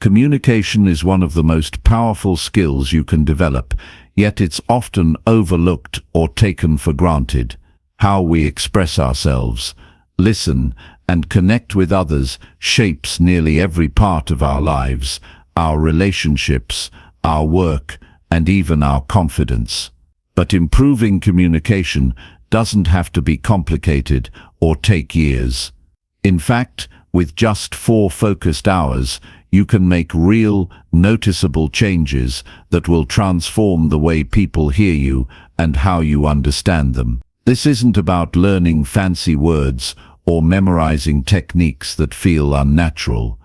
Communication is one of the most powerful skills you can develop, yet it's often overlooked or taken for granted. How we express ourselves, listen, and connect with others shapes nearly every part of our lives, our relationships, our work, and even our confidence. But improving communication doesn't have to be complicated or take years. In fact, with just 4 focused hours, you can make real, noticeable changes that will transform the way people hear you and how you understand them. This isn't about learning fancy words or memorizing techniques that feel unnatural.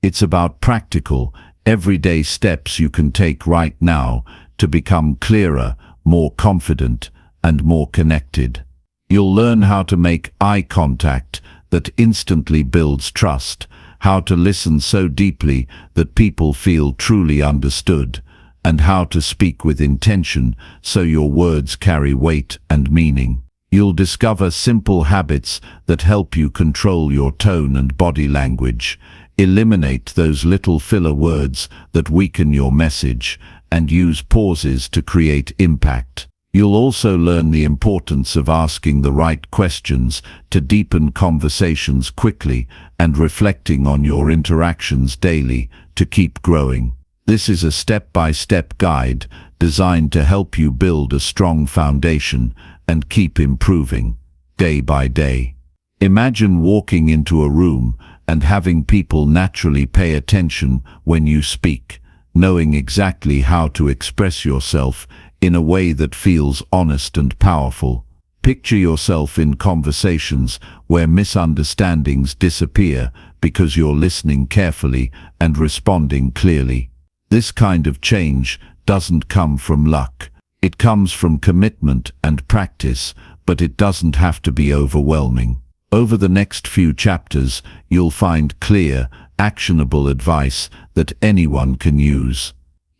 It's about practical, everyday steps you can take right now to become clearer, more confident, and more connected. You'll learn how to make eye contact that instantly builds trust, how to listen so deeply that people feel truly understood, and how to speak with intention so your words carry weight and meaning. You'll discover simple habits that help you control your tone and body language, eliminate those little filler words that weaken your message, and use pauses to create impact. You'll also learn the importance of asking the right questions to deepen conversations quickly and reflecting on your interactions daily to keep growing. This is a step-by-step guide designed to help you build a strong foundation and keep improving day by day. Imagine walking into a room and having people naturally pay attention when you speak, knowing exactly how to express yourself in a way that feels honest and powerful. Picture yourself in conversations where misunderstandings disappear because you're listening carefully and responding clearly. This kind of change doesn't come from luck. It comes from commitment and practice, but it doesn't have to be overwhelming. Over the next few chapters, you'll find clear, actionable advice that anyone can use.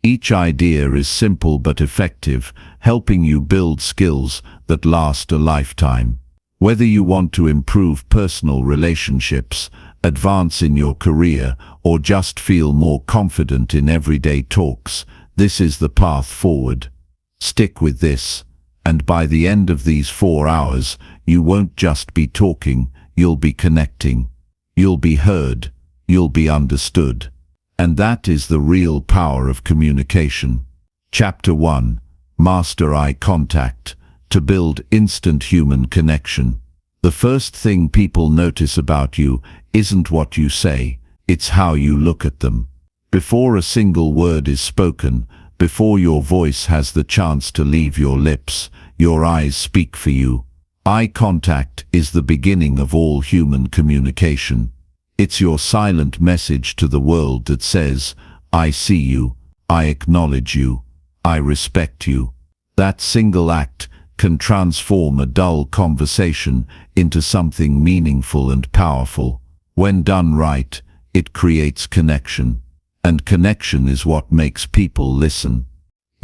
Each idea is simple but effective, helping you build skills that last a lifetime. Whether you want to improve personal relationships, advance in your career, or just feel more confident in everyday talks, this is the path forward. Stick with this, and by the end of these 4 hours, you won't just be talking, you'll be connecting. You'll be heard, you'll be understood. And that is the real power of communication. Chapter 1. Master eye contact, to build instant human connection. The first thing people notice about you isn't what you say, it's how you look at them. Before a single word is spoken, before your voice has the chance to leave your lips, your eyes speak for you. Eye contact is the beginning of all human communication. It's your silent message to the world that says, I see you, I acknowledge you, I respect you. That single act can transform a dull conversation into something meaningful and powerful. When done right, it creates connection. And connection is what makes people listen.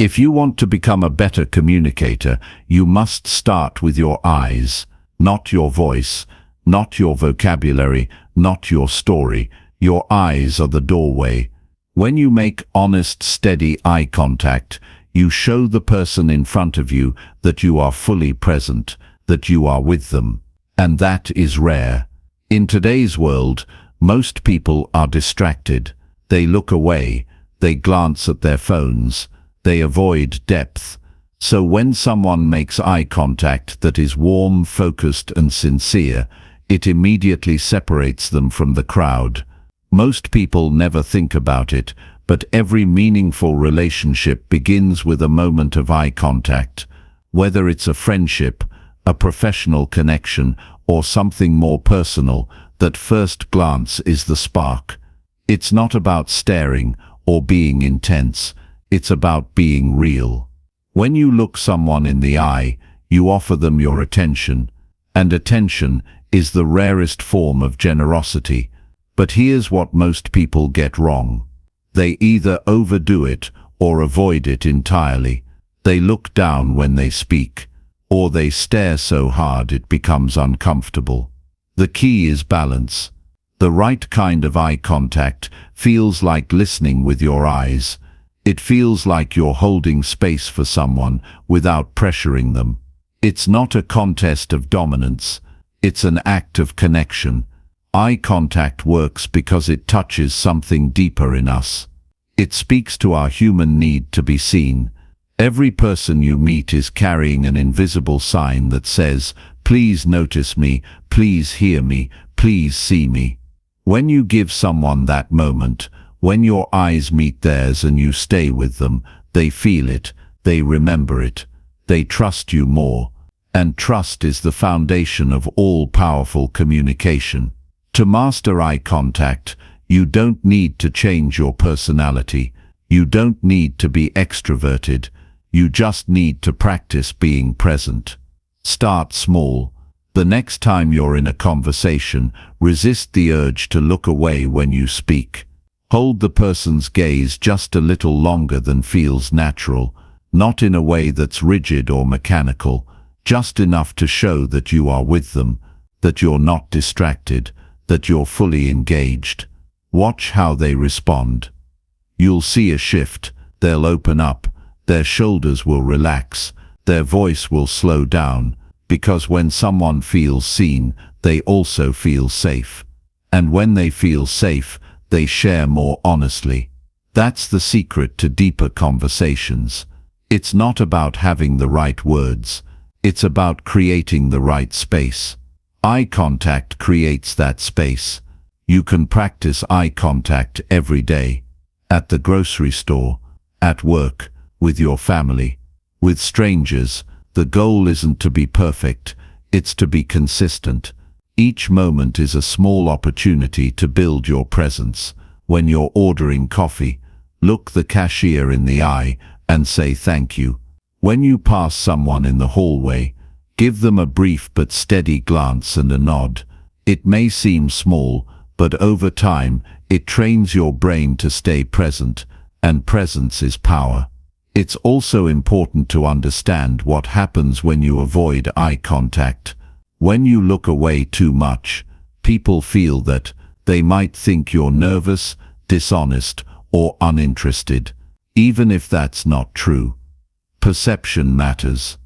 If you want to become a better communicator, you must start with your eyes, not your voice, not your vocabulary, not your story. Your eyes are the doorway. When you make honest, steady eye contact, you show the person in front of you that you are fully present, that you are with them. And that is rare. In today's world, most people are distracted. They look away, they glance at their phones, they avoid depth. So when someone makes eye contact that is warm, focused, and sincere, it immediately separates them from the crowd. Most people never think about it, but every meaningful relationship begins with a moment of eye contact. Whether it's a friendship, a professional connection, or something more personal, that first glance is the spark. It's not about staring or being intense, it's about being real. When you look someone in the eye, you offer them your attention, and attention is the rarest form of generosity. But here's what most people get wrong. They either overdo it or avoid it entirely. They look down when they speak, or they stare so hard it becomes uncomfortable. The key is balance. The right kind of eye contact feels like listening with your eyes. It feels like you're holding space for someone without pressuring them. It's not a contest of dominance. It's an act of connection. Eye contact works because it touches something deeper in us. It speaks to our human need to be seen. Every person you meet is carrying an invisible sign that says, "Please notice me, please hear me, please see me." When you give someone that moment, when your eyes meet theirs and you stay with them, they feel it, they remember it, they trust you more. And trust is the foundation of all powerful communication. To master eye contact, you don't need to change your personality. You don't need to be extroverted. You just need to practice being present. Start small. The next time you're in a conversation, resist the urge to look away when you speak. Hold the person's gaze just a little longer than feels natural, not in a way that's rigid or mechanical, just enough to show that you are with them, that you're not distracted, that you're fully engaged. Watch how they respond. You'll see a shift. They'll open up, their shoulders will relax, their voice will slow down, because when someone feels seen, they also feel safe. And when they feel safe, they share more honestly. That's the secret to deeper conversations. It's not about having the right words. It's about creating the right space. Eye contact creates that space. You can practice eye contact every day. At the grocery store, at work, with your family, with strangers. The goal isn't to be perfect, it's to be consistent. Each moment is a small opportunity to build your presence. When you're ordering coffee, look the cashier in the eye and say thank you. When you pass someone in the hallway, give them a brief but steady glance and a nod. It may seem small, but over time, it trains your brain to stay present, and presence is power. It's also important to understand what happens when you avoid eye contact. When you look away too much, people feel that they might think you're nervous, dishonest, or uninterested, even if that's not true. Perception matters.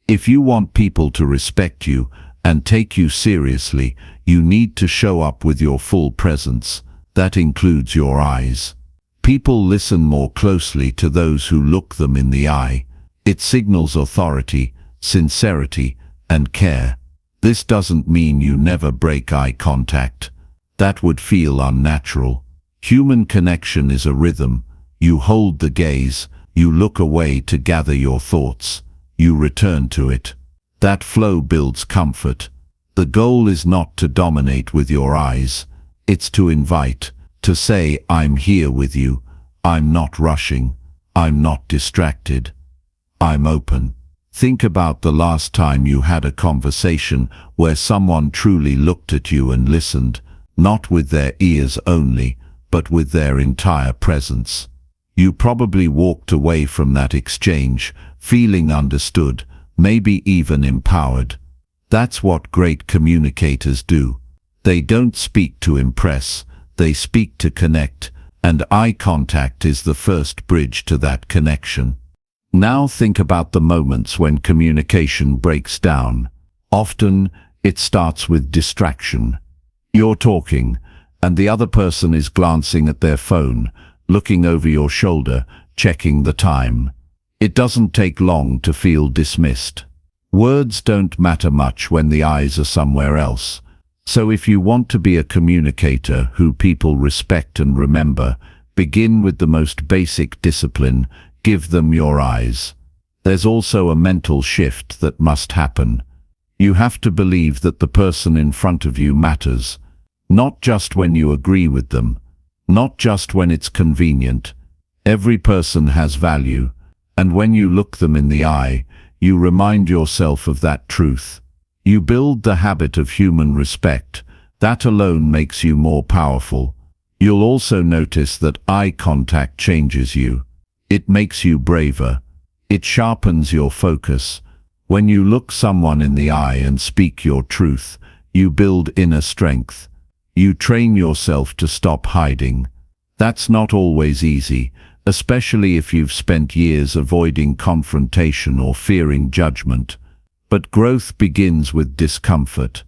If you want people to respect you and take you seriously, you need to show up with your full presence. That includes your eyes. People listen more closely to those who look them in the eye. It signals authority, sincerity, and care. This doesn't mean you never break eye contact. That would feel unnatural. Human connection is a rhythm. You hold the gaze, you look away to gather your thoughts, you return to it. That flow builds comfort. The goal is not to dominate with your eyes. It's to invite, to say, "I'm here with you. I'm not rushing. I'm not distracted. I'm open." Think about the last time you had a conversation where someone truly looked at you and listened, not with their ears only, but with their entire presence. You probably walked away from that exchange, feeling understood, maybe even empowered. That's what great communicators do. They don't speak to impress, they speak to connect, and eye contact is the first bridge to that connection. Now think about the moments when communication breaks down. Often, it starts with distraction. You're talking, and the other person is glancing at their phone, looking over your shoulder, checking the time. It doesn't take long to feel dismissed. Words don't matter much when the eyes are somewhere else. So if you want to be a communicator who people respect and remember, begin with the most basic discipline: give them your eyes. There's also a mental shift that must happen. You have to believe that the person in front of you matters, not just when you agree with them, not just when it's convenient. Every person has value, and when you look them in the eye, you remind yourself of that truth. You build the habit of human respect. That alone makes you more powerful. You'll also notice that eye contact changes you. It makes you braver. It sharpens your focus. When you look someone in the eye and speak your truth, you build inner strength. You train yourself to stop hiding. That's not always easy, especially if you've spent years avoiding confrontation or fearing judgment. But growth begins with discomfort.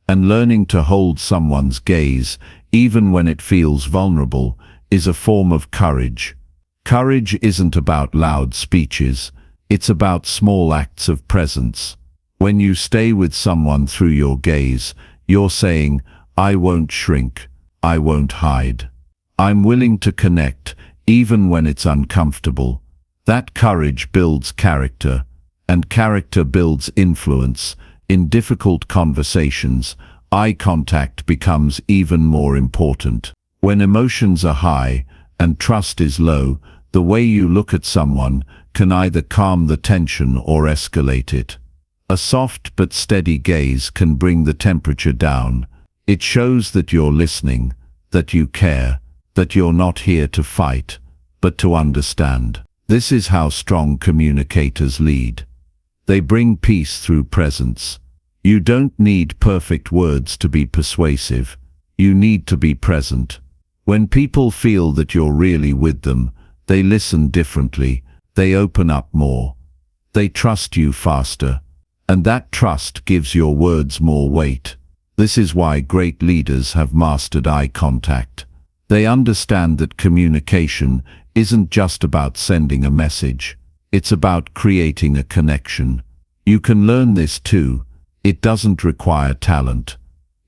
And learning to hold someone's gaze, even when it feels vulnerable, is a form of courage. Courage isn't about loud speeches, it's about small acts of presence. When you stay with someone through your gaze, you're saying, "I won't shrink, I won't hide. I'm willing to connect, even when it's uncomfortable." That courage builds character, and character builds influence. In difficult conversations, eye contact becomes even more important. When emotions are high and trust is low, the way you look at someone can either calm the tension or escalate it. A soft but steady gaze can bring the temperature down. It shows that you're listening, that you care, that you're not here to fight, but to understand. This is how strong communicators lead. They bring peace through presence. You don't need perfect words to be persuasive. You need to be present. When people feel that you're really with them, they listen differently, they open up more. They trust you faster. And that trust gives your words more weight. This is why great leaders have mastered eye contact. They understand that communication isn't just about sending a message. It's about creating a connection. You can learn this too. It doesn't require talent.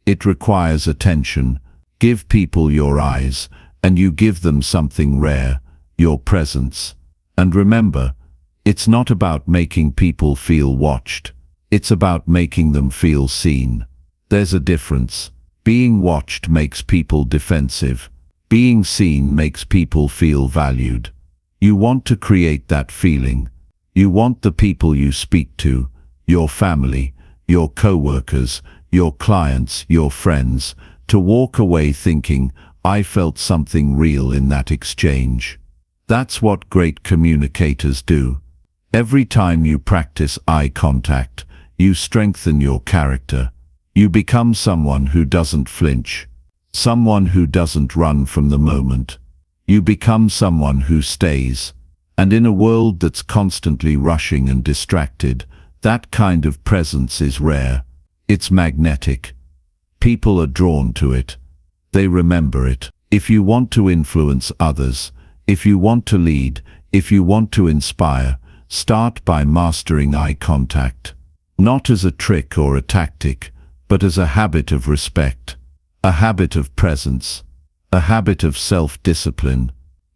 It requires attention. Give people your eyes, and you give them something rare, your presence. And remember, it's not about making people feel watched. It's about making them feel seen. There's a difference. Being watched makes people defensive. Being seen makes people feel valued. You want to create that feeling. You want the people you speak to, your family, your co-workers, your clients, your friends, to walk away thinking, "I felt something real in that exchange." That's what great communicators do. Every time you practice eye contact, you strengthen your character. You become someone who doesn't flinch, someone who doesn't run from the moment. You become someone who stays. And in a world that's constantly rushing and distracted, that kind of presence is rare. It's magnetic. People are drawn to it. They remember it. If you want to influence others, if you want to lead, if you want to inspire, start by mastering eye contact. Not as a trick or a tactic, but as a habit of respect, a habit of presence, a habit of self-discipline.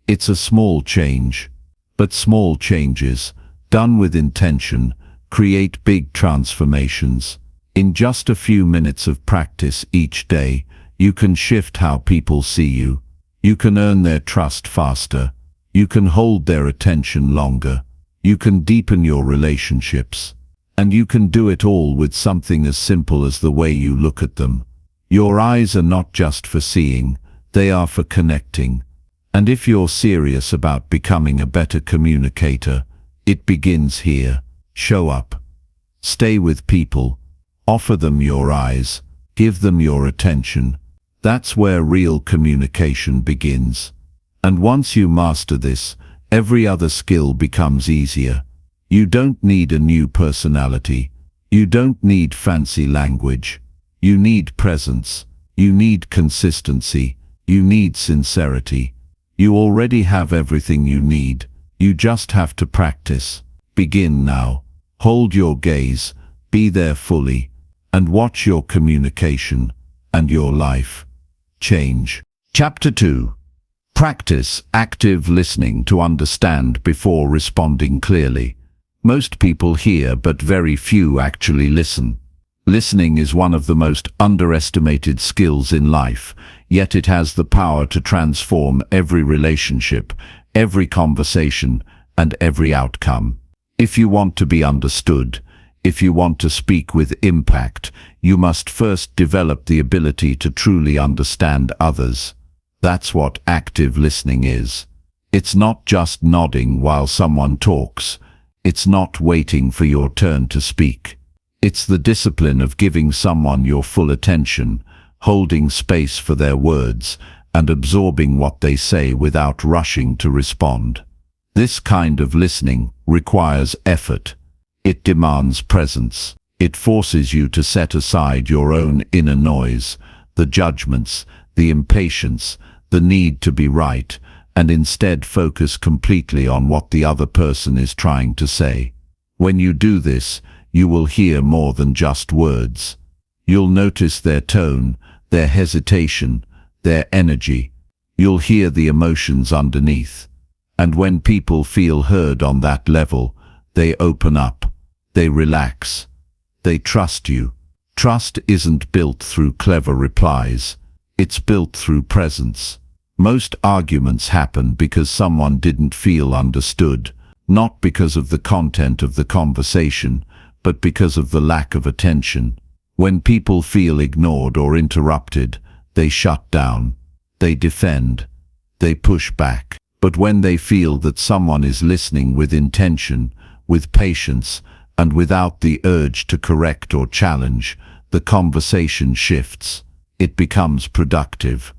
It's a small change, but small changes, done with intention, create big transformations. In just a few minutes of practice each day, you can shift how people see you. You can earn their trust faster. You can hold their attention longer. You can deepen your relationships. And you can do it all with something as simple as the way you look at them. Your eyes are not just for seeing, they are for connecting. And if you're serious about becoming a better communicator, it begins here. Show up. Stay with people. Offer them your eyes. Give them your attention. That's where real communication begins. And once you master this, every other skill becomes easier. You don't need a new personality. You don't need fancy language. You need presence. You need consistency. You need sincerity. You already have everything you need. You just have to practice. Begin now. Hold your gaze. Be there fully. And watch your communication and your life change. Chapter 2. Practice active listening to understand before responding clearly. Most people hear, but very few actually listen. Listening is one of the most underestimated skills in life, yet it has the power to transform every relationship, every conversation, and every outcome. If you want to be understood, if you want to speak with impact, you must first develop the ability to truly understand others. That's what active listening is. It's not just nodding while someone talks. It's not waiting for your turn to speak. It's the discipline of giving someone your full attention, holding space for their words, and absorbing what they say without rushing to respond. This kind of listening requires effort. It demands presence. It forces you to set aside your own inner noise, the judgments, the impatience, the need to be right, and instead focus completely on what the other person is trying to say. When you do this, you will hear more than just words. You'll notice their tone, their hesitation, their energy. You'll hear the emotions underneath. And when people feel heard on that level, they open up, they relax, they trust you. Trust isn't built through clever replies. It's built through presence. Most arguments happen because someone didn't feel understood, not because of the content of the conversation, but because of the lack of attention. When people feel ignored or interrupted, they shut down, they defend, they push back. But when they feel that someone is listening with intention, with patience, and without the urge to correct or challenge, the conversation shifts. It becomes productive,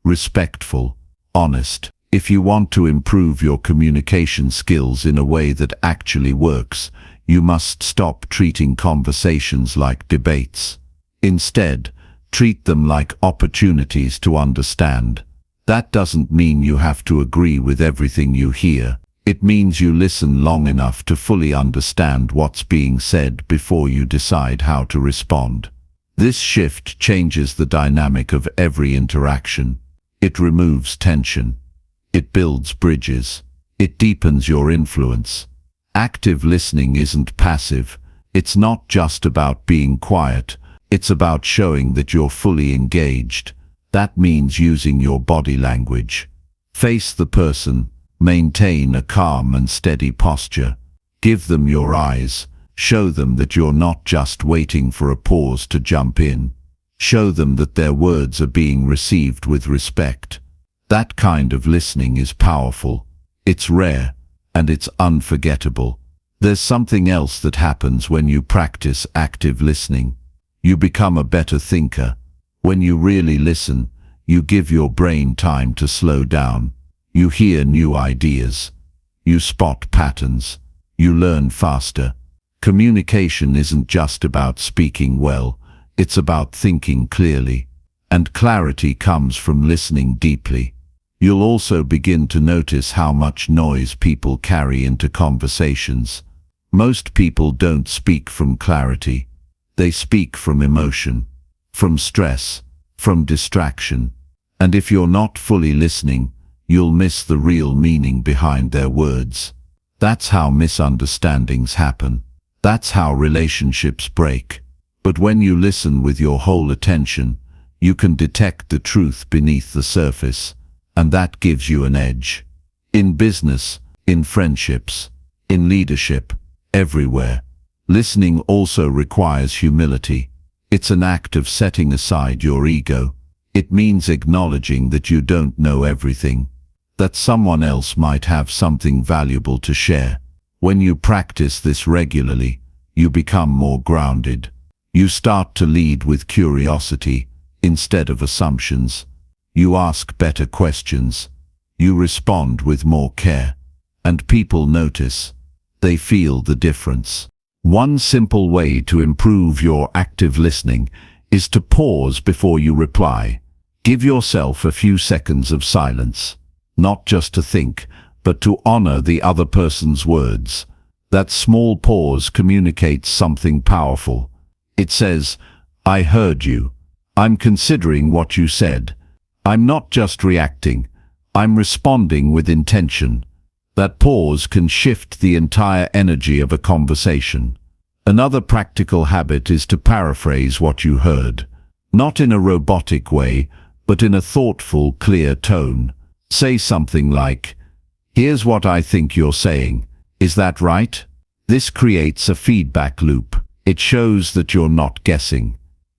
respectful, honest. If you want to improve your communication skills in a way that actually works, you must stop treating conversations like debates. Instead, treat them like opportunities to understand. That doesn't mean you have to agree with everything you hear. It means you listen long enough to fully understand what's being said before you decide how to respond. This shift changes the dynamic of every interaction. It removes tension. It builds bridges. It deepens your influence. Active listening isn't passive. It's not just about being quiet. It's about showing that you're fully engaged. That means using your body language. Face the person. Maintain a calm and steady posture. Give them your eyes. Show them that you're not just waiting for a pause to jump in. Show them that their words are being received with respect. That kind of listening is powerful. It's rare, and it's unforgettable. There's something else that happens when you practice active listening. You become a better thinker. When you really listen, you give your brain time to slow down. You hear new ideas. You spot patterns. You learn faster. Communication isn't just about speaking well, it's about thinking clearly. And clarity comes from listening deeply. You'll also begin to notice how much noise people carry into conversations. Most people don't speak from clarity. They speak from emotion, from stress, from distraction. And if you're not fully listening, you'll miss the real meaning behind their words. That's how misunderstandings happen. That's how relationships break. But when you listen with your whole attention, you can detect the truth beneath the surface, and that gives you an edge. In business, in friendships, in leadership, everywhere. Listening also requires humility. It's an act of setting aside your ego. It means acknowledging that you don't know everything, that someone else might have something valuable to share. When you practice this regularly, you become more grounded. You start to lead with curiosity instead of assumptions. You ask better questions. You respond with more care. And people notice. They feel the difference. One simple way to improve your active listening is to pause before you reply. Give yourself a few seconds of silence, not just to think, but to honor the other person's words. That small pause communicates something powerful. It says, "I heard you. I'm considering what you said. I'm not just reacting. I'm responding with intention." That pause can shift the entire energy of a conversation. Another practical habit is to paraphrase what you heard. Not in a robotic way, but in a thoughtful, clear tone. Say something like, "Here's what I think you're saying. Is that right?" This creates a feedback loop. It shows that you're not guessing.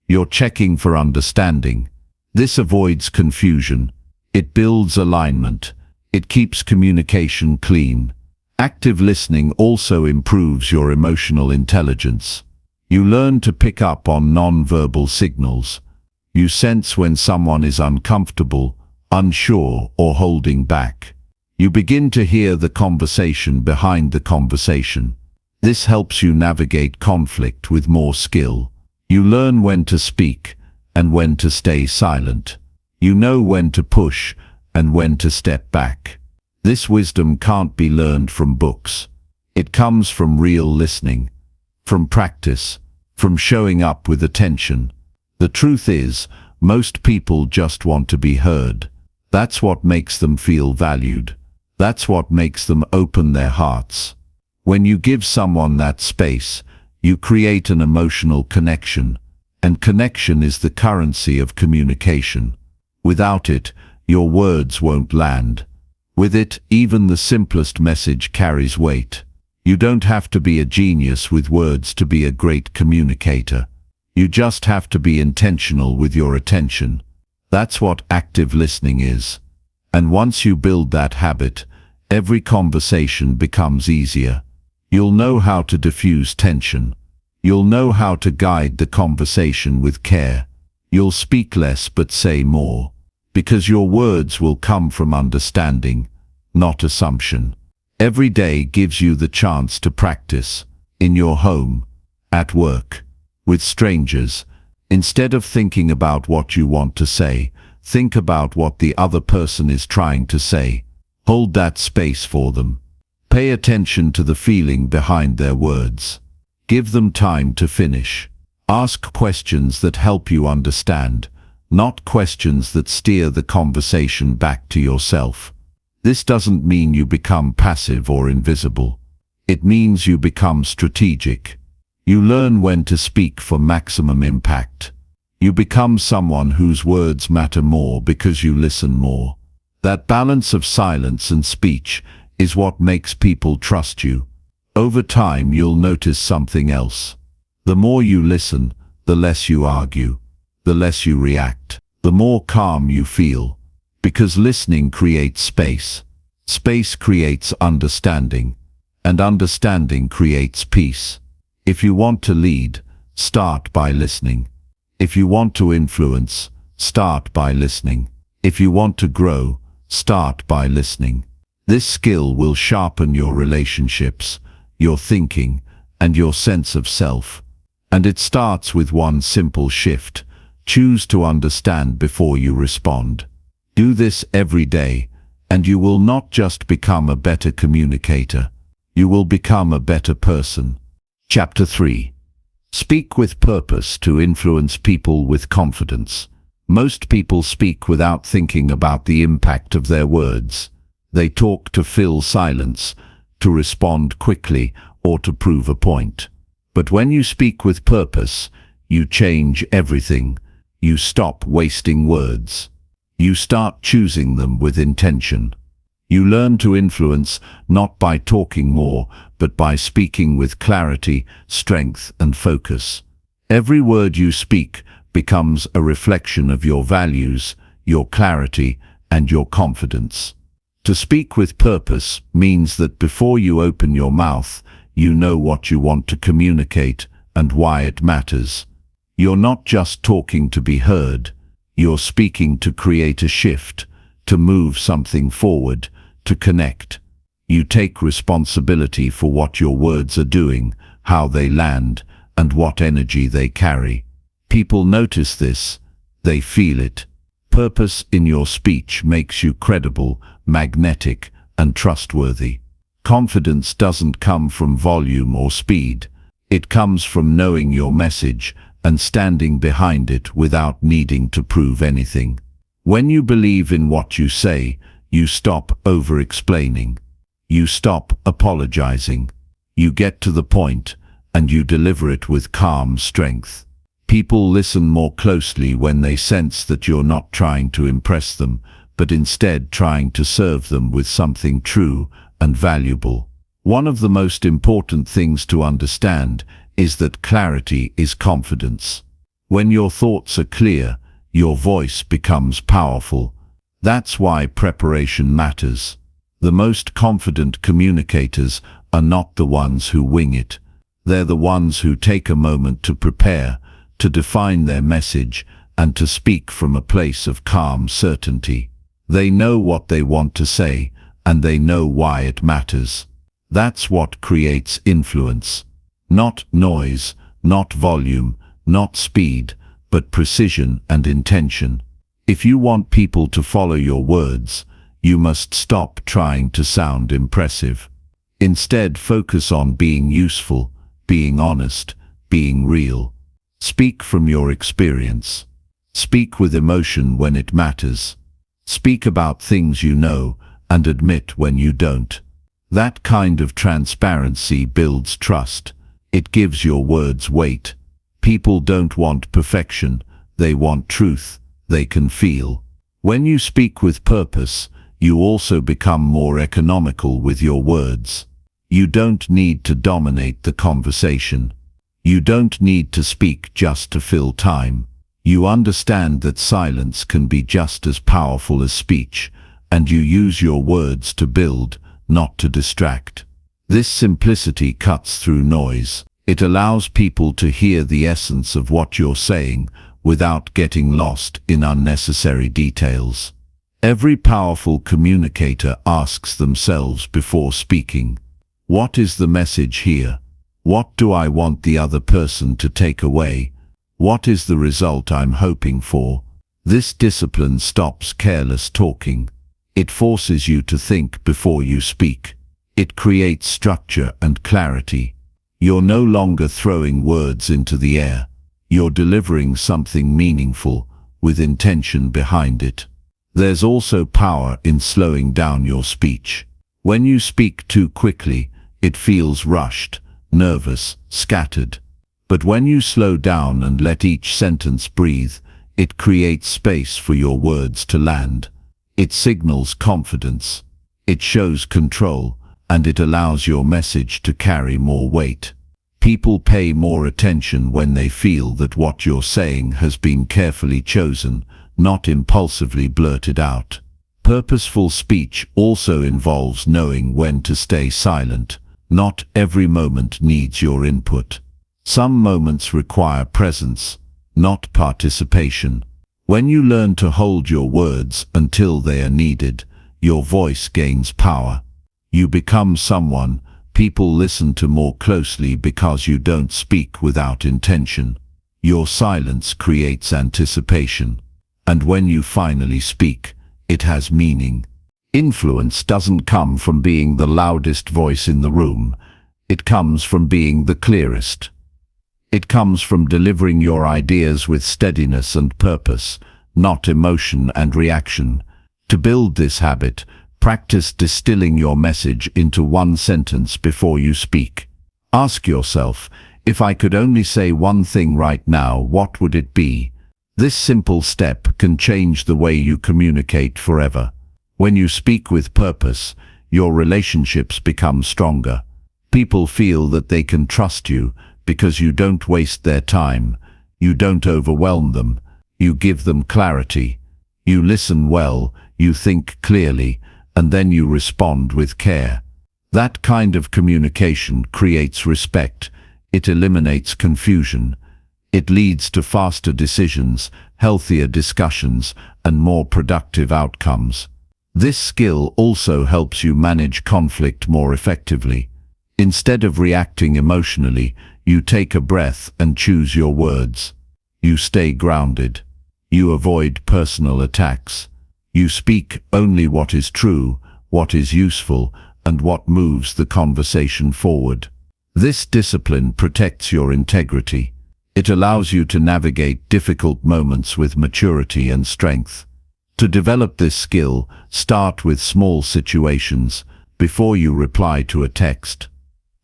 You're checking for understanding. This avoids confusion. It builds alignment. It keeps communication clean. Active listening also improves your emotional intelligence. You learn to pick up on non-verbal signals. You sense when someone is uncomfortable, unsure, or holding back. You begin to hear the conversation behind the conversation. This helps you navigate conflict with more skill. You learn when to speak and when to stay silent. You know when to push and when to step back. This wisdom can't be learned from books. It comes from real listening, from practice, from showing up with attention. The truth is, most people just want to be heard. That's what makes them feel valued. That's what makes them open their hearts. When you give someone that space, you create an emotional connection, and connection is the currency of communication. Without it, your words won't land. With it, even the simplest message carries weight. You don't have to be a genius with words to be a great communicator. You just have to be intentional with your attention. That's what active listening is. And once you build that habit, every conversation becomes easier. You'll know how to diffuse tension. You'll know how to guide the conversation with care. You'll speak less but say more, because your words will come from understanding, not assumption. Every day gives you the chance to practice, in your home, at work, with strangers. Instead of thinking about what you want to say, think about what the other person is trying to say. Hold that space for them. Pay attention to the feeling behind their words. Give them time to finish. Ask questions that help you understand, not questions that steer the conversation back to yourself. This doesn't mean you become passive or invisible. It means you become strategic. You learn when to speak for maximum impact. You become someone whose words matter more because you listen more. That balance of silence and speech is what makes people trust you. Over time, you'll notice something else. The more you listen, the less you argue, the less you react, the more calm you feel. Because listening creates space. Space creates understanding, and understanding creates peace. If you want to lead, start by listening. If you want to influence, start by listening. If you want to grow, start by listening. This skill will sharpen your relationships, your thinking, and your sense of self. And it starts with one simple shift. Choose to understand before you respond. Do this every day, and you will not just become a better communicator, you will become a better person. Chapter 3. Speak with purpose to influence people with confidence. Most people speak without thinking about the impact of their words. They talk to fill silence, to respond quickly, or to prove a point. But when you speak with purpose, you change everything. You stop wasting words. You start choosing them with intention. You learn to influence not by talking more, but by speaking with clarity, strength, and focus. Every word you speak becomes a reflection of your values, your clarity, and your confidence. To speak with purpose means that before you open your mouth, you know what you want to communicate and why it matters. You're not just talking to be heard. You're speaking to create a shift, to move something forward, to connect. You take responsibility for what your words are doing, how they land, and what energy they carry. People notice this. They feel it. Purpose in your speech makes you credible, magnetic, and trustworthy. Confidence doesn't come from volume or speed. It comes from knowing your message and standing behind it without needing to prove anything. When you believe in what you say, you stop over-explaining. You stop apologizing. You get to the point, and you deliver it with calm strength. People listen more closely when they sense that you're not trying to impress them, but instead trying to serve them with something true and valuable. One of the most important things to understand is that clarity is confidence. When your thoughts are clear, your voice becomes powerful. That's why preparation matters. The most confident communicators are not the ones who wing it. They're the ones who take a moment to prepare, to define their message, and to speak from a place of calm certainty. They know what they want to say, and they know why it matters. That's what creates influence. Not noise, not volume, not speed, but precision and intention. If you want people to follow your words, you must stop trying to sound impressive. Instead, focus on being useful, being honest, being real. Speak from your experience. Speak with emotion when it matters. Speak about things you know and admit when you don't. That kind of transparency builds trust. It gives your words weight. People don't want perfection, they want truth they can feel. When you speak with purpose, you also become more economical with your words. You don't need to dominate the conversation. You don't need to speak just to fill time. You understand that silence can be just as powerful as speech, and you use your words to build, not to distract. This simplicity cuts through noise. It allows people to hear the essence of what you're saying without getting lost in unnecessary details. Every powerful communicator asks themselves before speaking, what is the message here? What do I want the other person to take away? What is the result I'm hoping for? This discipline stops careless talking. It forces you to think before you speak. It creates structure and clarity. You're no longer throwing words into the air. You're delivering something meaningful, with intention behind it. There's also power in slowing down your speech. When you speak too quickly, it feels rushed, nervous, scattered. But when you slow down and let each sentence breathe, it creates space for your words to land. It signals confidence. It shows control, and it allows your message to carry more weight. People pay more attention when they feel that what you're saying has been carefully chosen, not impulsively blurted out. Purposeful speech also involves knowing when to stay silent. Not every moment needs your input. Some moments require presence, not participation. When you learn to hold your words until they are needed, your voice gains power. You become someone people listen to more closely because you don't speak without intention. Your silence creates anticipation. And when you finally speak, it has meaning. Influence doesn't come from being the loudest voice in the room. It comes from being the clearest. It comes from delivering your ideas with steadiness and purpose, not emotion and reaction. To build this habit, practice distilling your message into one sentence before you speak. Ask yourself, if I could only say one thing right now, what would it be? This simple step can change the way you communicate forever. When you speak with purpose, your relationships become stronger. People feel that they can trust you because you don't waste their time. You don't overwhelm them. You give them clarity. You listen well, you think clearly, and then you respond with care. That kind of communication creates respect. It eliminates confusion. It leads to faster decisions, healthier discussions, and more productive outcomes. This skill also helps you manage conflict more effectively. Instead of reacting emotionally, you take a breath and choose your words. You stay grounded. You avoid personal attacks. You speak only what is true, what is useful, and what moves the conversation forward. This discipline protects your integrity. It allows you to navigate difficult moments with maturity and strength. To develop this skill, start with small situations. Before you reply to a text,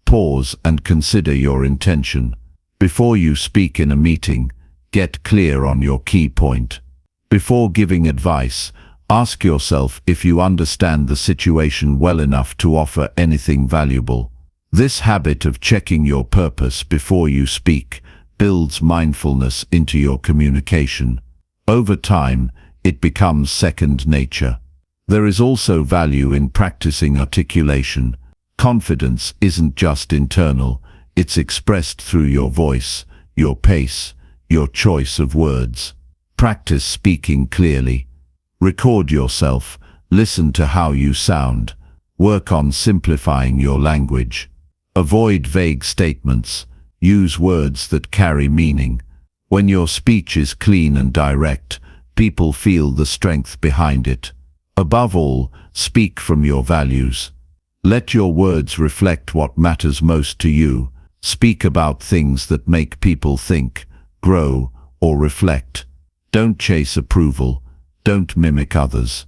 pause and consider your intention. Before you speak in a meeting, get clear on your key point. Before giving advice, ask yourself if you understand the situation well enough to offer anything valuable. This habit of checking your purpose before you speak builds mindfulness into your communication. Over time, it becomes second nature. There is also value in practicing articulation. Confidence isn't just internal, it's expressed through your voice, your pace, your choice of words. Practice speaking clearly. Record yourself. Listen to how you sound. Work on simplifying your language. Avoid vague statements. Use words that carry meaning. When your speech is clean and direct, people feel the strength behind it. Above all, speak from your values. Let your words reflect what matters most to you. Speak about things that make people think, grow, or reflect. Don't chase approval. Don't mimic others.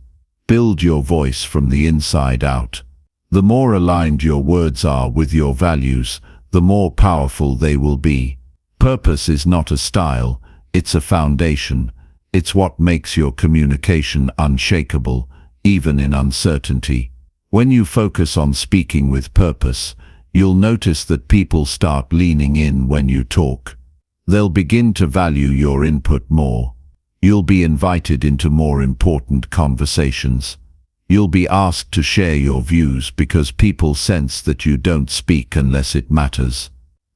Build your voice from the inside out. The more aligned your words are with your values, the more powerful they will be. Purpose is not a style, it's a foundation. It's what makes your communication unshakable, even in uncertainty. When you focus on speaking with purpose, you'll notice that people start leaning in when you talk. They'll begin to value your input more. You'll be invited into more important conversations. You'll be asked to share your views because people sense that you don't speak unless it matters.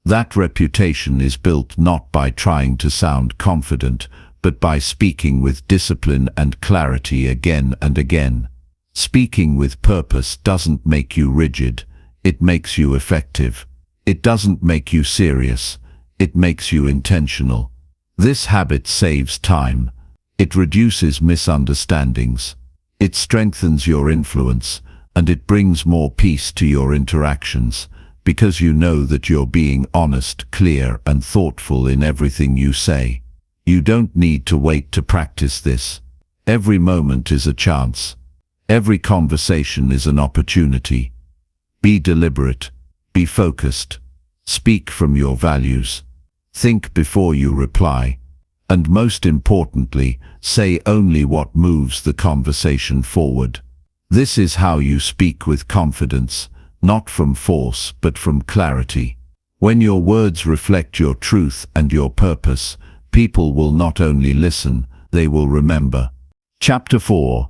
That reputation is built not by trying to sound confident, but by speaking with discipline and clarity again and again. Speaking with purpose doesn't make you rigid, it makes you effective. It doesn't make you serious, it makes you intentional. This habit saves time. It reduces misunderstandings. It strengthens your influence, and it brings more peace to your interactions, because you know that you're being honest, clear, and thoughtful in everything you say. You don't need to wait to practice this. Every moment is a chance. Every conversation is an opportunity. Be deliberate. Be focused. Speak from your values. Think before you reply. And most importantly, say only what moves the conversation forward. This is how you speak with confidence, not from force but from clarity. When your words reflect your truth and your purpose, people will not only listen, they will remember. Chapter 4.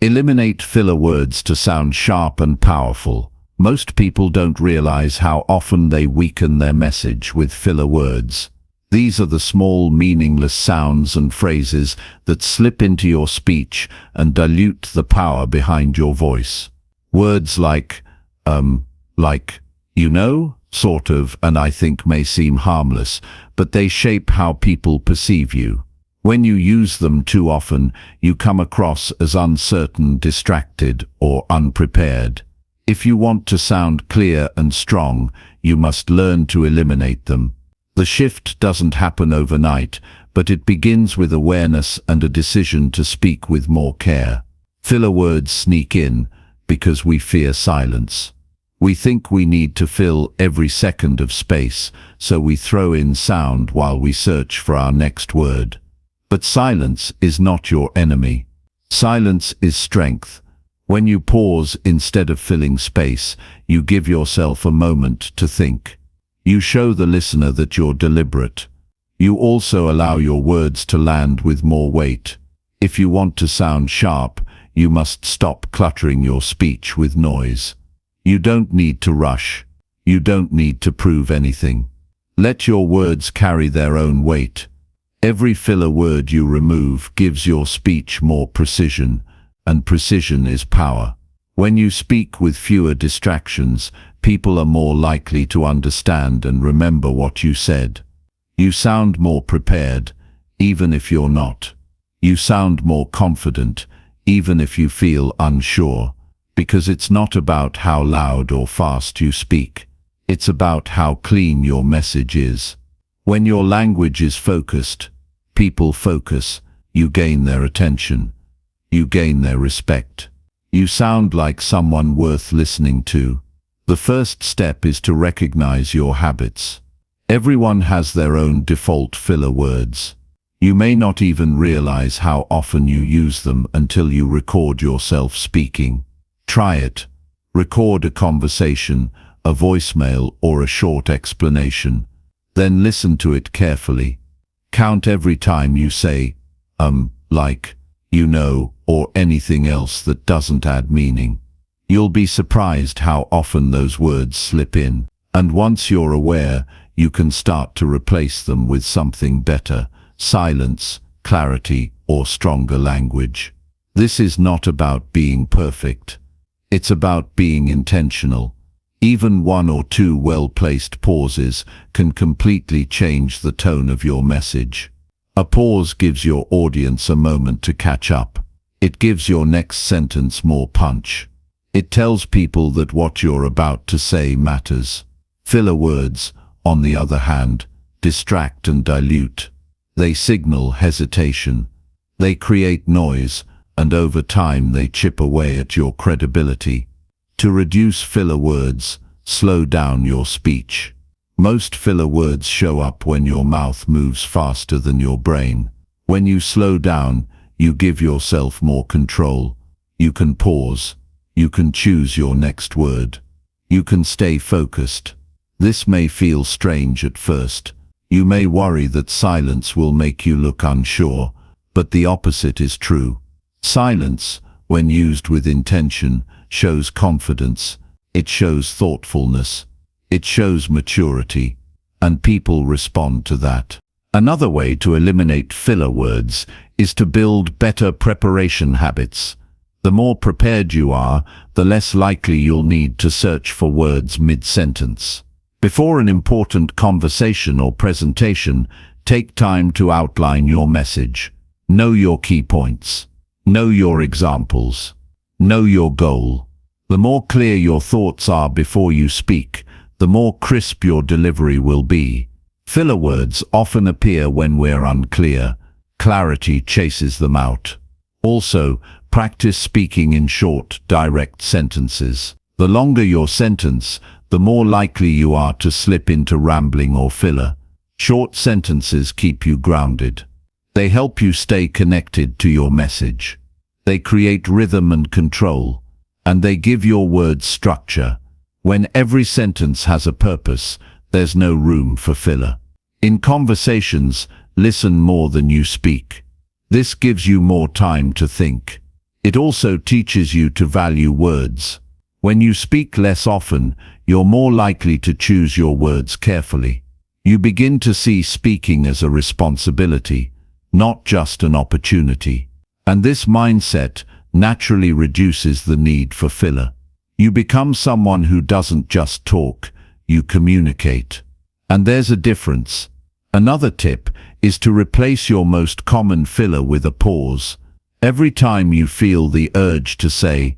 Eliminate filler words to sound sharp and powerful. Most people don't realize how often they weaken their message with filler words. These are the small, meaningless sounds and phrases that slip into your speech and dilute the power behind your voice. Words like, you know, sort of, and I think may seem harmless, but they shape how people perceive you. When you use them too often, you come across as uncertain, distracted, or unprepared. If you want to sound clear and strong, you must learn to eliminate them. The shift doesn't happen overnight, but it begins with awareness and a decision to speak with more care. Filler words sneak in because we fear silence. We think we need to fill every second of space, so we throw in sound while we search for our next word. But silence is not your enemy. Silence is strength. When you pause instead of filling space, you give yourself a moment to think. You show the listener that you're deliberate. You also allow your words to land with more weight. If you want to sound sharp, you must stop cluttering your speech with noise. You don't need to rush. You don't need to prove anything. Let your words carry their own weight. Every filler word you remove gives your speech more precision, and precision is power. When you speak with fewer distractions, people are more likely to understand and remember what you said. You sound more prepared, even if you're not. You sound more confident, even if you feel unsure, because it's not about how loud or fast you speak. It's about how clean your message is. When your language is focused, people focus, you gain their attention. You gain their respect. You sound like someone worth listening to. The first step is to recognize your habits. Everyone has their own default filler words. You may not even realize how often you use them until you record yourself speaking. Try it. Record a conversation, a voicemail, or a short explanation. Then listen to it carefully. Count every time you say, like, you know, or anything else that doesn't add meaning. You'll be surprised how often those words slip in, and once you're aware, you can start to replace them with something better. Silence, clarity, or stronger language. This is not about being perfect. It's about being intentional. Even one or two well-placed pauses can completely change the tone of your message. A pause gives your audience a moment to catch up. It gives your next sentence more punch. It tells people that what you're about to say matters. Filler words, on the other hand, distract and dilute. They signal hesitation. They create noise, and over time they chip away at your credibility. To reduce filler words, slow down your speech. Most filler words show up when your mouth moves faster than your brain. When you slow down, you give yourself more control. You can pause. You can choose your next word. You can stay focused. This may feel strange at first. You may worry that silence will make you look unsure, but the opposite is true. Silence, when used with intention, shows confidence. It shows thoughtfulness. It shows maturity, and people respond to that. Another way to eliminate filler words is to build better preparation habits. The more prepared you are, the less likely you'll need to search for words mid-sentence. Before an important conversation or presentation, take time to outline your message. Know your key points. Know your examples. Know your goal. The more clear your thoughts are before you speak, the more crisp your delivery will be. Filler words often appear when we're unclear. Clarity chases them out. Also, practice speaking in short, direct sentences. The longer your sentence, the more likely you are to slip into rambling or filler. Short sentences keep you grounded. They help you stay connected to your message. They create rhythm and control, and they give your words structure. When every sentence has a purpose, there's no room for filler. In conversations, listen more than you speak. This gives you more time to think. It also teaches you to value words. When you speak less often, you're more likely to choose your words carefully. You begin to see speaking as a responsibility, not just an opportunity. And this mindset naturally reduces the need for filler. You become someone who doesn't just talk, you communicate. And there's a difference. Another tip is to replace your most common filler with a pause. Every time you feel the urge to say,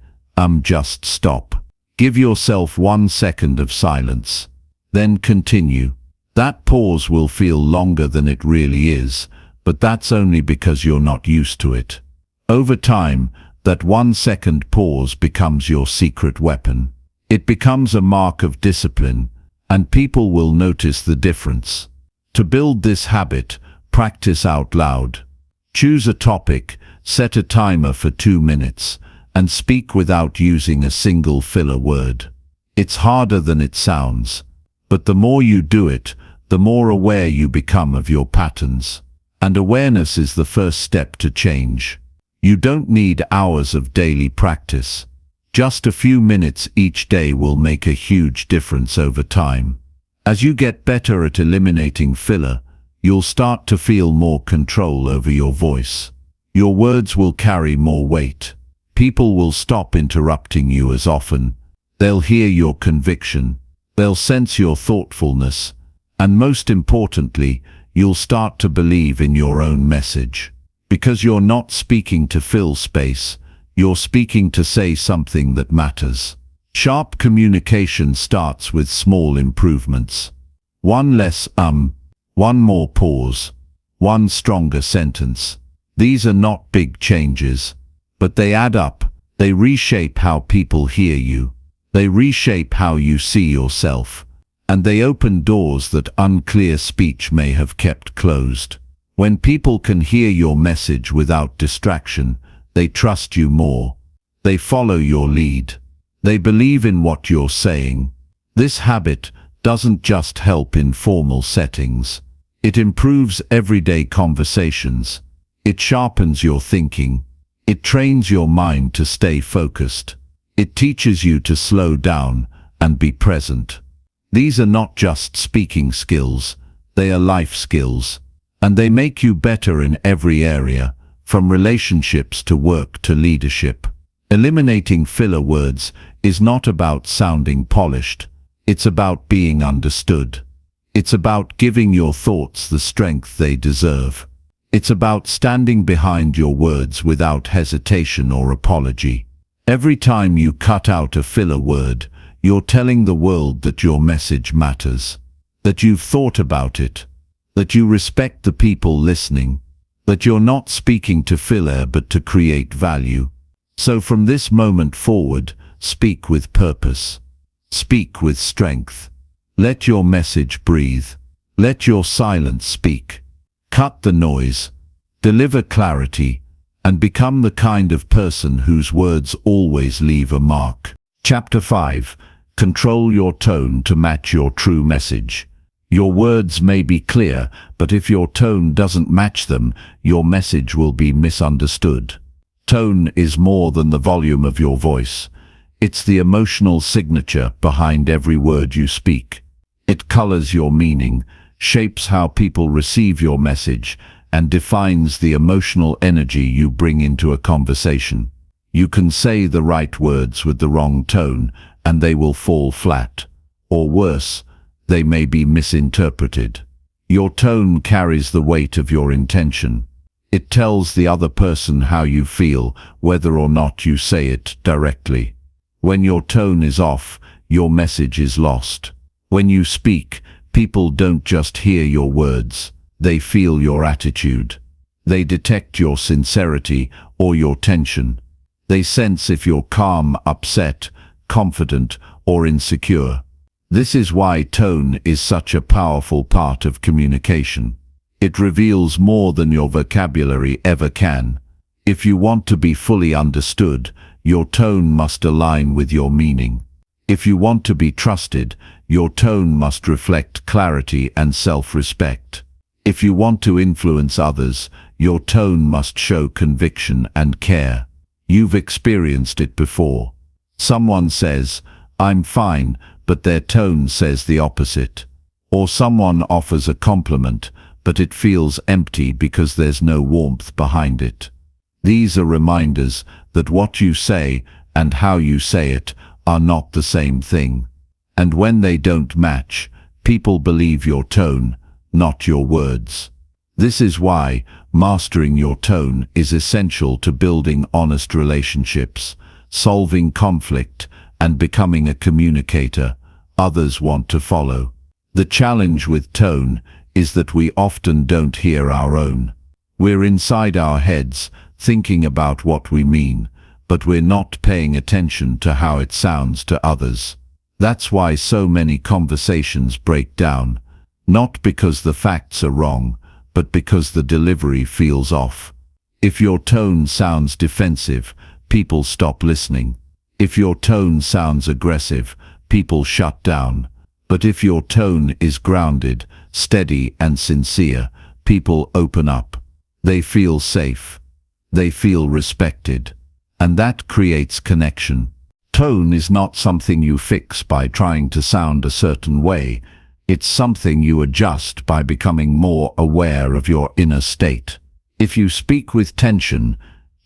just stop. Give yourself 1 second of silence. Then continue. That pause will feel longer than it really is, but that's only because you're not used to it. Over time, that 1 second pause becomes your secret weapon. It becomes a mark of discipline, and people will notice the difference. To build this habit, practice out loud. Choose a topic, set a timer for 2 minutes, and speak without using a single filler word. It's harder than it sounds, but the more you do it, the more aware you become of your patterns. And awareness is the first step to change. You don't need hours of daily practice. Just a few minutes each day will make a huge difference over time. As you get better at eliminating filler, you'll start to feel more control over your voice. Your words will carry more weight. People will stop interrupting you as often. They'll hear your conviction. They'll sense your thoughtfulness. And most importantly, you'll start to believe in your own message. Because you're not speaking to fill space, you're speaking to say something that matters. Sharp communication starts with small improvements. 1 less 1 more pause, 1 stronger sentence. These are not big changes, but they add up. They reshape how people hear you. They reshape how you see yourself. And they open doors that unclear speech may have kept closed. When people can hear your message without distraction, they trust you more. They follow your lead. They believe in what you're saying. This habit doesn't just help in formal settings. It improves everyday conversations. It sharpens your thinking. It trains your mind to stay focused. It teaches you to slow down and be present. These are not just speaking skills, they are life skills. And they make you better in every area, from relationships to work to leadership. Eliminating filler words is not about sounding polished. It's about being understood. It's about giving your thoughts the strength they deserve. It's about standing behind your words without hesitation or apology. Every time you cut out a filler word, you're telling the world that your message matters, that you've thought about it, that you respect the people listening, that you're not speaking to filler but to create value. So from this moment forward, speak with purpose. Speak with strength. Let your message breathe. Let your silence speak. Cut the noise. Deliver clarity. And become the kind of person whose words always leave a mark. Chapter 5. Control your tone to match your true message. Your words may be clear, but if your tone doesn't match them, your message will be misunderstood. Tone is more than the volume of your voice. It's the emotional signature behind every word you speak. It colors your meaning, shapes how people receive your message, and defines the emotional energy you bring into a conversation. You can say the right words with the wrong tone, and they will fall flat. Or worse, they may be misinterpreted. Your tone carries the weight of your intention. It tells the other person how you feel, whether or not you say it directly. When your tone is off, your message is lost. When you speak, people don't just hear your words, they feel your attitude. They detect your sincerity or your tension. They sense if you're calm, upset, confident, or insecure. This is why tone is such a powerful part of communication. It reveals more than your vocabulary ever can. If you want to be fully understood, your tone must align with your meaning. If you want to be trusted, your tone must reflect clarity and self-respect. If you want to influence others, your tone must show conviction and care. You've experienced it before. Someone says, "I'm fine," but their tone says the opposite. Or someone offers a compliment, but it feels empty because there's no warmth behind it. These are reminders that what you say and how you say it are not the same thing. And when they don't match, people believe your tone, not your words. This is why mastering your tone is essential to building honest relationships, solving conflict, and becoming a communicator others want to follow. The challenge with tone is that we often don't hear our own. We're inside our heads, thinking about what we mean, but we're not paying attention to how it sounds to others. That's why so many conversations break down, not because the facts are wrong, but because the delivery feels off. If your tone sounds defensive, people stop listening. If your tone sounds aggressive, people shut down. But if your tone is grounded, steady, and sincere, people open up. They feel safe. They feel respected. And that creates connection. Tone is not something you fix by trying to sound a certain way. It's something you adjust by becoming more aware of your inner state. If you speak with tension,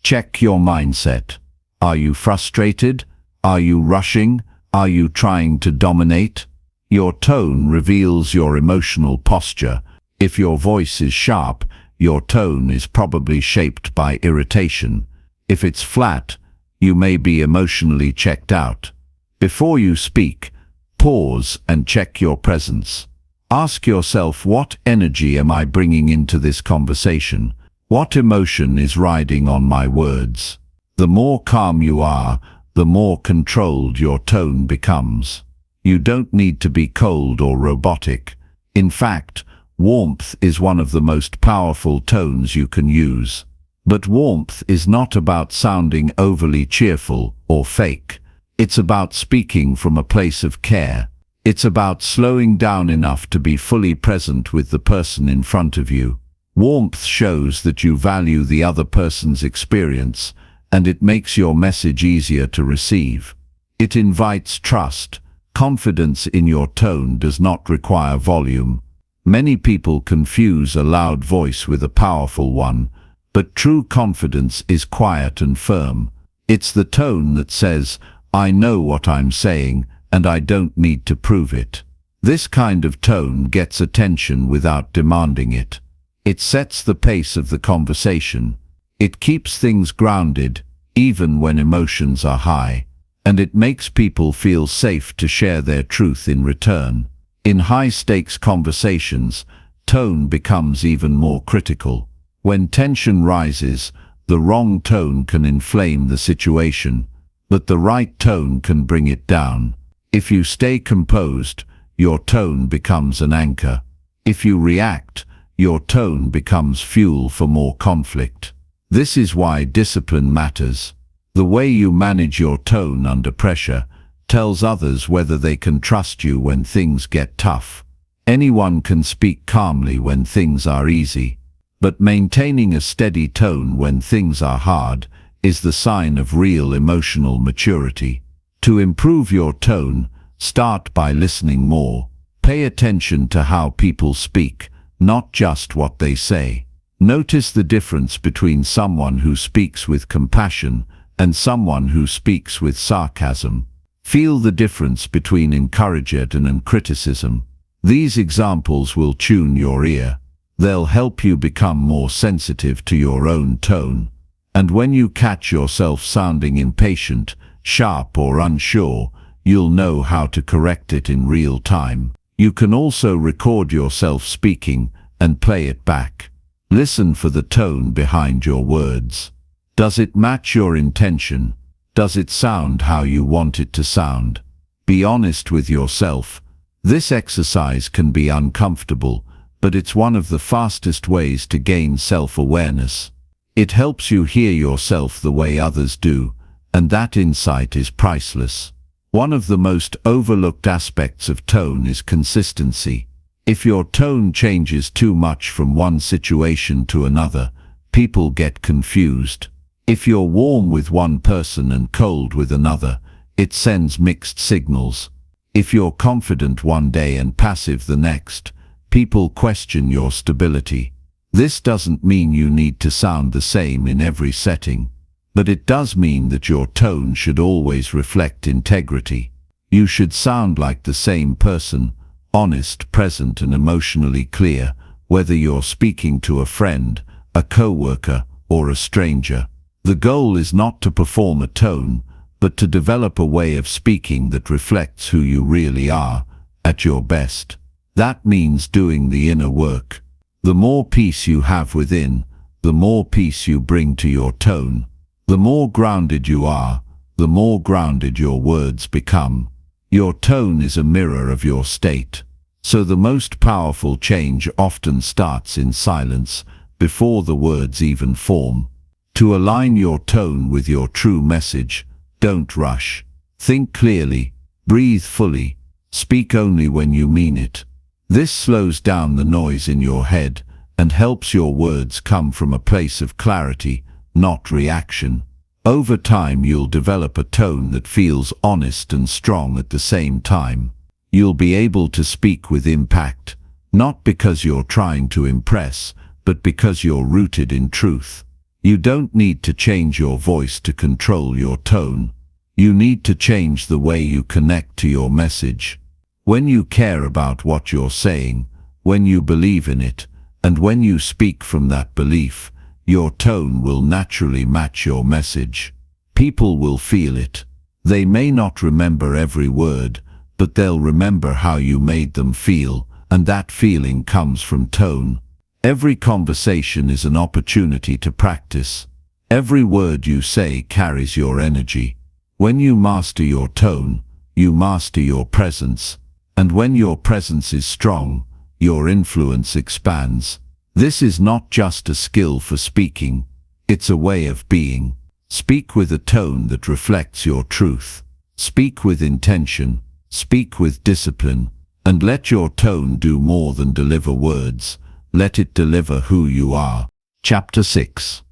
check your mindset. Are you frustrated? Are you rushing? Are you trying to dominate? Your tone reveals your emotional posture. If your voice is sharp, your tone is probably shaped by irritation. If it's flat, you may be emotionally checked out. Before you speak, pause and check your presence. Ask yourself, what energy am I bringing into this conversation? What emotion is riding on my words? The more calm you are, the more controlled your tone becomes. You don't need to be cold or robotic. In fact, warmth is one of the most powerful tones you can use. But warmth is not about sounding overly cheerful or fake. It's about speaking from a place of care. It's about slowing down enough to be fully present with the person in front of you. Warmth shows that you value the other person's experience, and it makes your message easier to receive. It invites trust. Confidence in your tone does not require volume. Many people confuse a loud voice with a powerful one, but true confidence is quiet and firm. It's the tone that says, "I know what I'm saying, and I don't need to prove it." This kind of tone gets attention without demanding it. It sets the pace of the conversation. It keeps things grounded, even when emotions are high, and it makes people feel safe to share their truth in return. In high-stakes conversations, tone becomes even more critical. When tension rises, the wrong tone can inflame the situation, but the right tone can bring it down. If you stay composed, your tone becomes an anchor. If you react, your tone becomes fuel for more conflict. This is why discipline matters. The way you manage your tone under pressure tells others whether they can trust you when things get tough. Anyone can speak calmly when things are easy, but maintaining a steady tone when things are hard is the sign of real emotional maturity. To improve your tone, start by listening more. Pay attention to how people speak, not just what they say. Notice the difference between someone who speaks with compassion and someone who speaks with sarcasm. Feel the difference between encouragement and criticism. These examples will tune your ear. They'll help you become more sensitive to your own tone. And when you catch yourself sounding impatient, sharp or unsure, you'll know how to correct it in real time. You can also record yourself speaking and play it back. Listen for the tone behind your words. Does it match your intention? Does it sound how you want it to sound? Be honest with yourself. This exercise can be uncomfortable, but it's one of the fastest ways to gain self-awareness. It helps you hear yourself the way others do, and that insight is priceless. One of the most overlooked aspects of tone is consistency. If your tone changes too much from one situation to another, people get confused. If you're warm with one person and cold with another, it sends mixed signals. If you're confident one day and passive the next, people question your stability. This doesn't mean you need to sound the same in every setting, but it does mean that your tone should always reflect integrity. You should sound like the same person, honest, present, and emotionally clear, whether you're speaking to a friend, a coworker, or a stranger. The goal is not to perform a tone, but to develop a way of speaking that reflects who you really are, at your best. That means doing the inner work. The more peace you have within, the more peace you bring to your tone. The more grounded you are, the more grounded your words become. Your tone is a mirror of your state. So the most powerful change often starts in silence, before the words even form. To align your tone with your true message, don't rush. Think clearly, breathe fully, speak only when you mean it. This slows down the noise in your head and helps your words come from a place of clarity, not reaction. Over time you'll develop a tone that feels honest and strong at the same time. You'll be able to speak with impact, not because you're trying to impress, but because you're rooted in truth. You don't need to change your voice to control your tone. You need to change the way you connect to your message. When you care about what you're saying, when you believe in it, and when you speak from that belief, your tone will naturally match your message. People will feel it. They may not remember every word, but they'll remember how you made them feel, and that feeling comes from tone. Every conversation is an opportunity to practice. Every word you say carries your energy. When you master your tone, you master your presence. And when your presence is strong, your influence expands. This is not just a skill for speaking, it's a way of being. Speak with a tone that reflects your truth. Speak with intention, speak with discipline, and let your tone do more than deliver words. Let it deliver who you are. Chapter 6.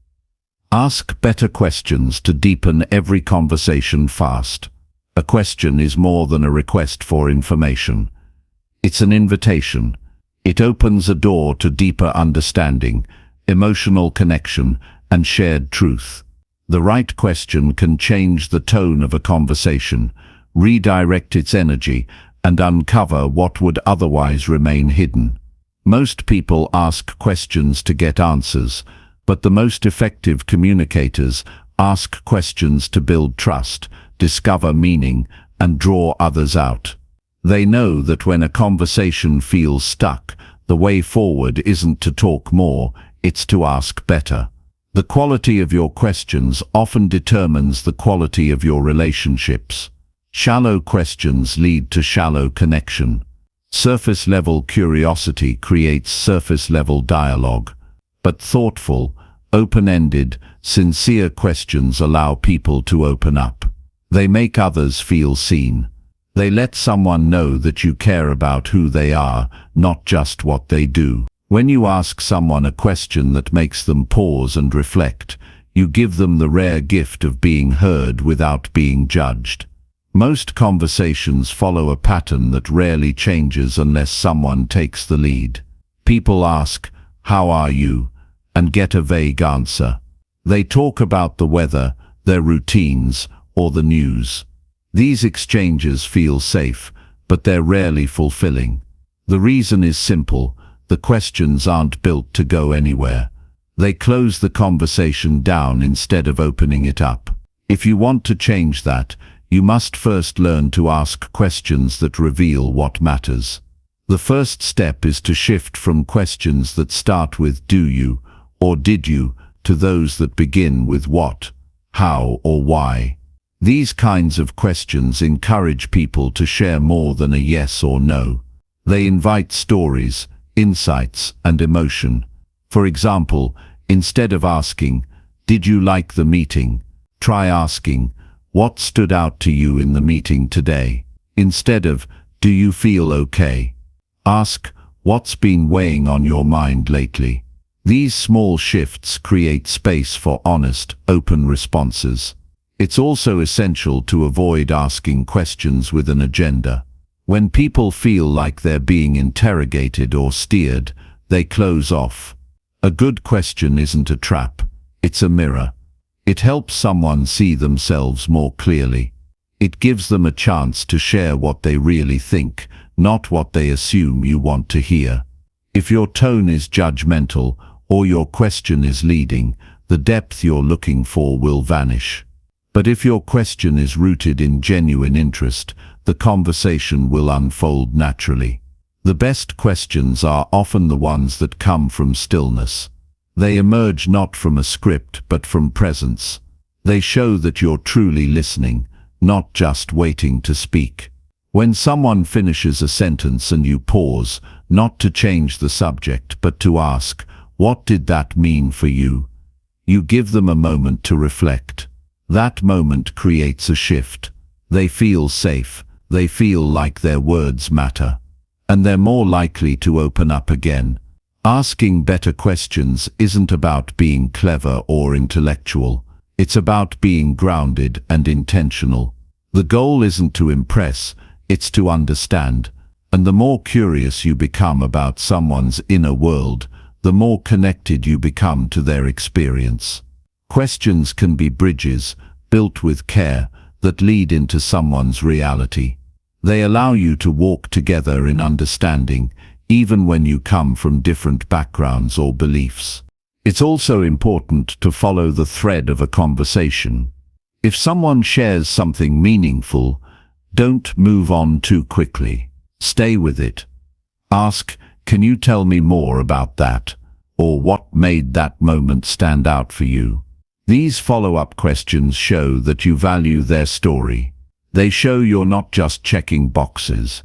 Ask better questions to deepen every conversation fast. A question is more than a request for information. It's an invitation. It opens a door to deeper understanding, emotional connection, and shared truth. The right question can change the tone of a conversation, redirect its energy, and uncover what would otherwise remain hidden. Most people ask questions to get answers, but the most effective communicators ask questions to build trust, discover meaning, and draw others out. They know that when a conversation feels stuck, the way forward isn't to talk more, it's to ask better. The quality of your questions often determines the quality of your relationships. Shallow questions lead to shallow connection. Surface-level curiosity creates surface-level dialogue. But thoughtful, open-ended, sincere questions allow people to open up. They make others feel seen. They let someone know that you care about who they are, not just what they do. When you ask someone a question that makes them pause and reflect, you give them the rare gift of being heard without being judged. Most conversations follow a pattern that rarely changes unless someone takes the lead. People ask, "How are you?" and get a vague answer. They talk about the weather, their routines, or the news. These exchanges feel safe, but they're rarely fulfilling. The reason is simple: the questions aren't built to go anywhere. They close the conversation down instead of opening it up. If you want to change that, you must first learn to ask questions that reveal what matters. The first step is to shift from questions that start with "do you" or "did you" to those that begin with "what," "how," or "why." These kinds of questions encourage people to share more than a yes or no. They invite stories, insights, and emotion. For example, instead of asking, "Did you like the meeting?" try asking, "What stood out to you in the meeting today?" Instead of, "Do you feel okay?" ask, "What's been weighing on your mind lately?" These small shifts create space for honest, open responses. It's also essential to avoid asking questions with an agenda. When people feel like they're being interrogated or steered, they close off. A good question isn't a trap, it's a mirror. It helps someone see themselves more clearly. It gives them a chance to share what they really think, not what they assume you want to hear. If your tone is judgmental or your question is leading, the depth you're looking for will vanish. But if your question is rooted in genuine interest, the conversation will unfold naturally. The best questions are often the ones that come from stillness. They emerge not from a script but from presence. They show that you're truly listening, not just waiting to speak. When someone finishes a sentence and you pause, not to change the subject but to ask, "What did that mean for you?" you give them a moment to reflect. That moment creates a shift. They feel safe, they feel like their words matter, and they're more likely to open up again. Asking better questions isn't about being clever or intellectual. It's about being grounded and intentional. The goal isn't to impress, it's to understand. And the more curious you become about someone's inner world, the more connected you become to their experience. Questions can be bridges, built with care, that lead into someone's reality. They allow you to walk together in understanding, even when you come from different backgrounds or beliefs. It's also important to follow the thread of a conversation. If someone shares something meaningful, don't move on too quickly. Stay with it. Ask, "Can you tell me more about that?" or "What made that moment stand out for you?" These follow-up questions show that you value their story. They show you're not just checking boxes.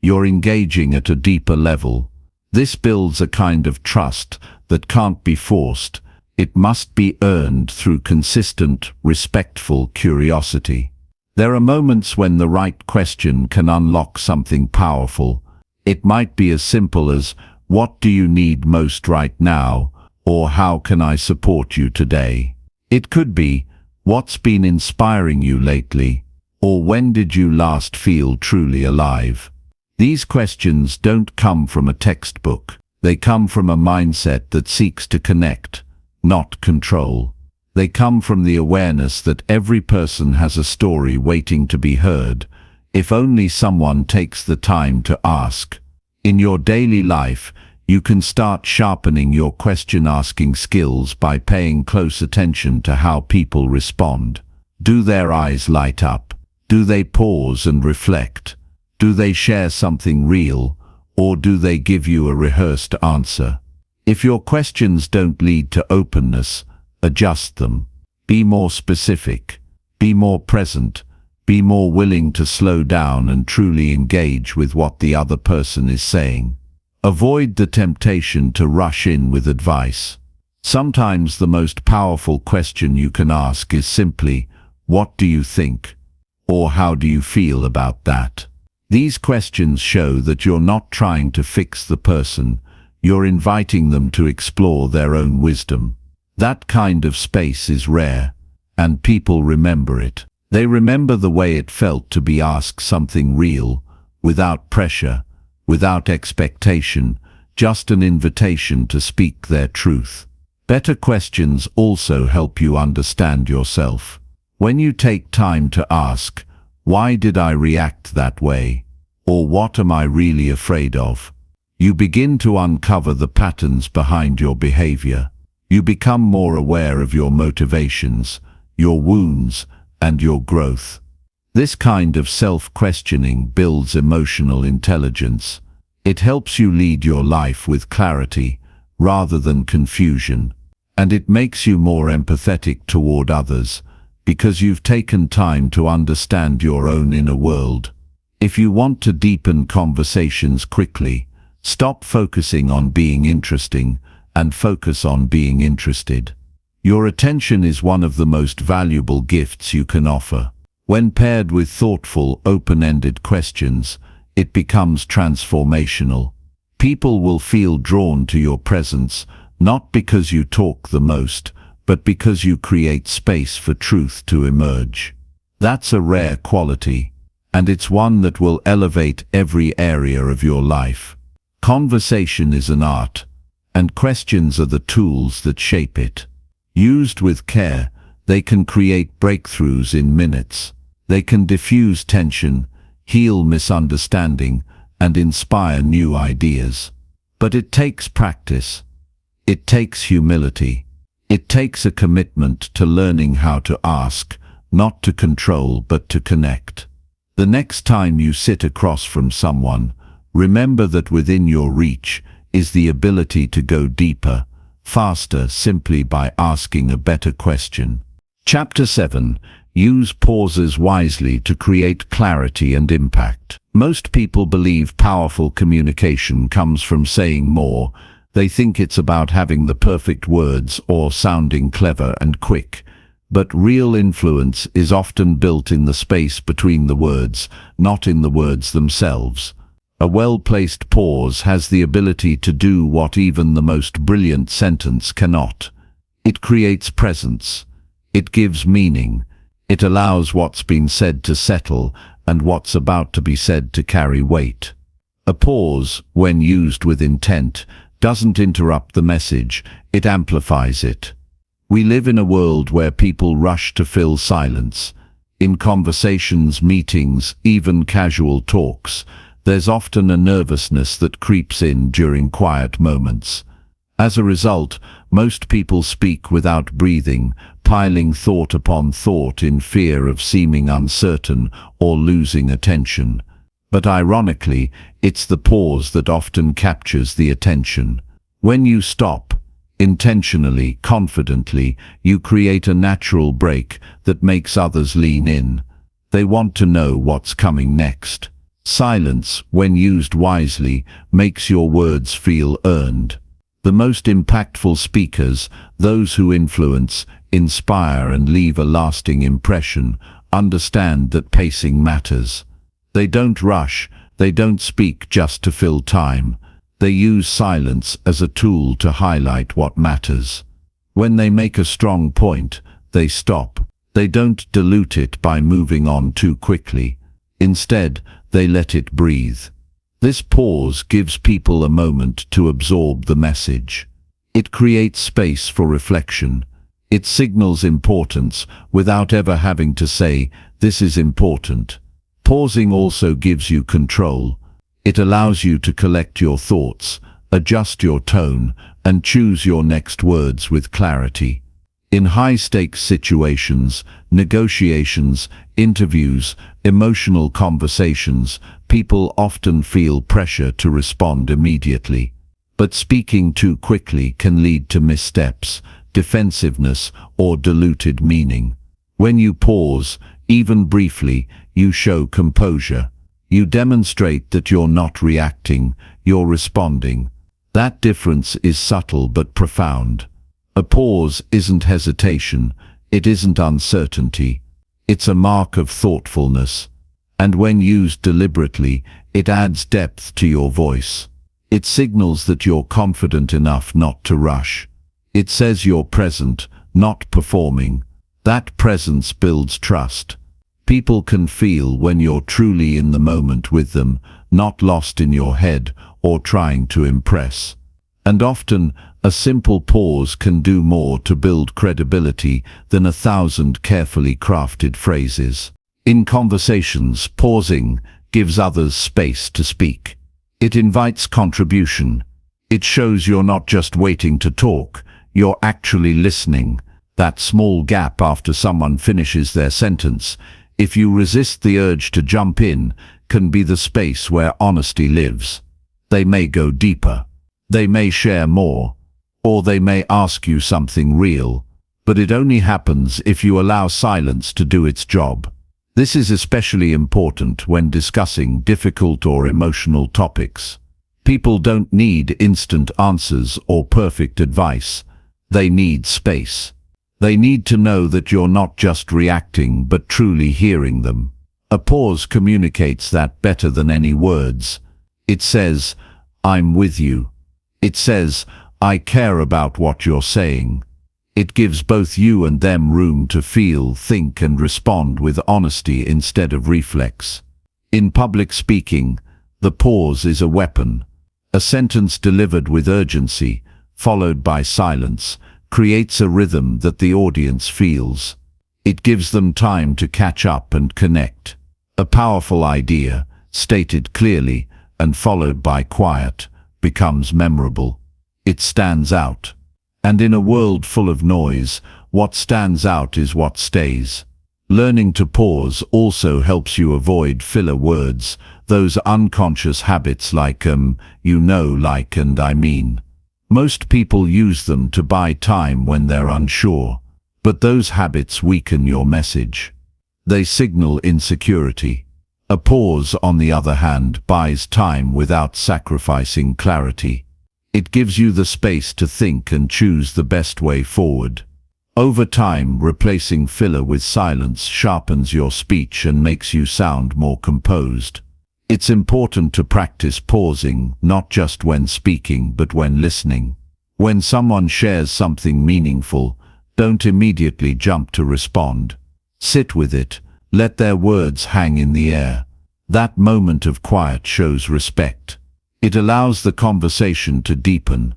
You're engaging at a deeper level. This builds a kind of trust that can't be forced. It must be earned through consistent, respectful curiosity. There are moments when the right question can unlock something powerful. It might be as simple as, "What do you need most right now?" or "How can I support you today?" It could be, "What's been inspiring you lately?" or "When did you last feel truly alive?" These questions don't come from a textbook. They come from a mindset that seeks to connect, not control. They come from the awareness that every person has a story waiting to be heard, if only someone takes the time to ask. In your daily life, you can start sharpening your question-asking skills by paying close attention to how people respond. Do their eyes light up? Do they pause and reflect? Do they share something real, or do they give you a rehearsed answer? If your questions don't lead to openness, adjust them. Be more specific. Be more present. Be more willing to slow down and truly engage with what the other person is saying. Avoid the temptation to rush in with advice. Sometimes the most powerful question you can ask is simply, "What do you think?" or "How do you feel about that?" These questions show that you're not trying to fix the person, you're inviting them to explore their own wisdom. That kind of space is rare, and people remember it. They remember the way it felt to be asked something real, without pressure, without expectation, just an invitation to speak their truth. Better questions also help you understand yourself. When you take time to ask, "Why did I react that way?" or "What am I really afraid of?" you begin to uncover the patterns behind your behavior. You become more aware of your motivations, your wounds, and your growth. This kind of self-questioning builds emotional intelligence. It helps you lead your life with clarity, rather than confusion. And it makes you more empathetic toward others, because you've taken time to understand your own inner world. If you want to deepen conversations quickly, stop focusing on being interesting and focus on being interested. Your attention is one of the most valuable gifts you can offer. When paired with thoughtful, open-ended questions, it becomes transformational. People will feel drawn to your presence, not because you talk the most, but because you create space for truth to emerge. That's a rare quality, and it's one that will elevate every area of your life. Conversation is an art, and questions are the tools that shape it. Used with care, they can create breakthroughs in minutes. They can diffuse tension, heal misunderstanding, and inspire new ideas. But it takes practice. It takes humility. It takes a commitment to learning how to ask, not to control, but to connect. The next time you sit across from someone, remember that within your reach is the ability to go deeper, faster, simply by asking a better question. Chapter 7. Use pauses wisely to create clarity and impact. Most people believe powerful communication comes from saying more. They think it's about having the perfect words or sounding clever and quick. But real influence is often built in the space between the words, not in the words themselves. A well-placed pause has the ability to do what even the most brilliant sentence cannot. It creates presence. It gives meaning. It allows what's been said to settle and what's about to be said to carry weight. A pause, when used with intent, doesn't interrupt the message, it amplifies it. We live in a world where people rush to fill silence. In conversations, meetings, even casual talks, there's often a nervousness that creeps in during quiet moments. As a result, most people speak without breathing, piling thought upon thought in fear of seeming uncertain or losing attention. But ironically, it's the pause that often captures the attention. When you stop, intentionally, confidently, you create a natural break that makes others lean in. They want to know what's coming next. Silence, when used wisely, makes your words feel earned. The most impactful speakers, those who influence, inspire and leave a lasting impression, understand that pacing matters. They don't rush, they don't speak just to fill time. They use silence as a tool to highlight what matters. When they make a strong point, they stop. They don't dilute it by moving on too quickly. Instead, they let it breathe. This pause gives people a moment to absorb the message. It creates space for reflection. It signals importance without ever having to say, "This is important." Pausing also gives you control. It allows you to collect your thoughts, adjust your tone, and choose your next words with clarity. In high-stakes situations, negotiations, interviews, emotional conversations, people often feel pressure to respond immediately. But speaking too quickly can lead to missteps, defensiveness, or diluted meaning. When you pause, even briefly, you show composure. You demonstrate that you're not reacting, you're responding. That difference is subtle but profound. A pause isn't hesitation, it isn't uncertainty. It's a mark of thoughtfulness. And when used deliberately, it adds depth to your voice. It signals that you're confident enough not to rush. It says you're present, not performing. That presence builds trust. People can feel when you're truly in the moment with them, not lost in your head or trying to impress. And often, a simple pause can do more to build credibility than 1,000 carefully crafted phrases. In conversations, pausing gives others space to speak. It invites contribution. It shows you're not just waiting to talk, you're actually listening. That small gap after someone finishes their sentence, if you resist the urge to jump in, can be the space where honesty lives. They may go deeper. They may share more. Or they may ask you something real. But it only happens if you allow silence to do its job. This is especially important when discussing difficult or emotional topics. People don't need instant answers or perfect advice. They need space. They need to know that you're not just reacting but truly hearing them. A pause communicates that better than any words. It says, "I'm with you." It says, "I care about what you're saying." It gives both you and them room to feel, think, and respond with honesty instead of reflex. In public speaking, the pause is a weapon. A sentence delivered with urgency, followed by silence, creates a rhythm that the audience feels. It gives them time to catch up and connect. A powerful idea, stated clearly and followed by quiet, becomes memorable. It stands out. And in a world full of noise, what stands out is what stays. Learning to pause also helps you avoid filler words, those unconscious habits like you know, like, and I mean. Most people use them to buy time when they're unsure, but those habits weaken your message. They signal insecurity. A pause, on the other hand, buys time without sacrificing clarity. It gives you the space to think and choose the best way forward. Over time, replacing filler with silence sharpens your speech and makes you sound more composed. It's important to practice pausing, not just when speaking, but when listening. When someone shares something meaningful, don't immediately jump to respond. Sit with it, let their words hang in the air. That moment of quiet shows respect. It allows the conversation to deepen.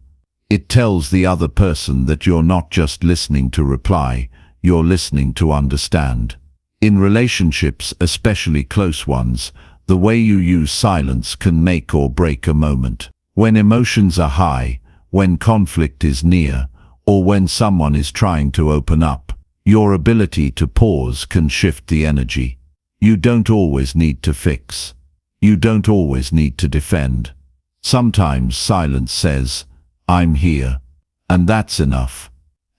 It tells the other person that you're not just listening to reply, you're listening to understand. In relationships, especially close ones, the way you use silence can make or break a moment. When emotions are high, when conflict is near, or when someone is trying to open up, your ability to pause can shift the energy. You don't always need to fix. You don't always need to defend. Sometimes silence says, "I'm here," and that's enough.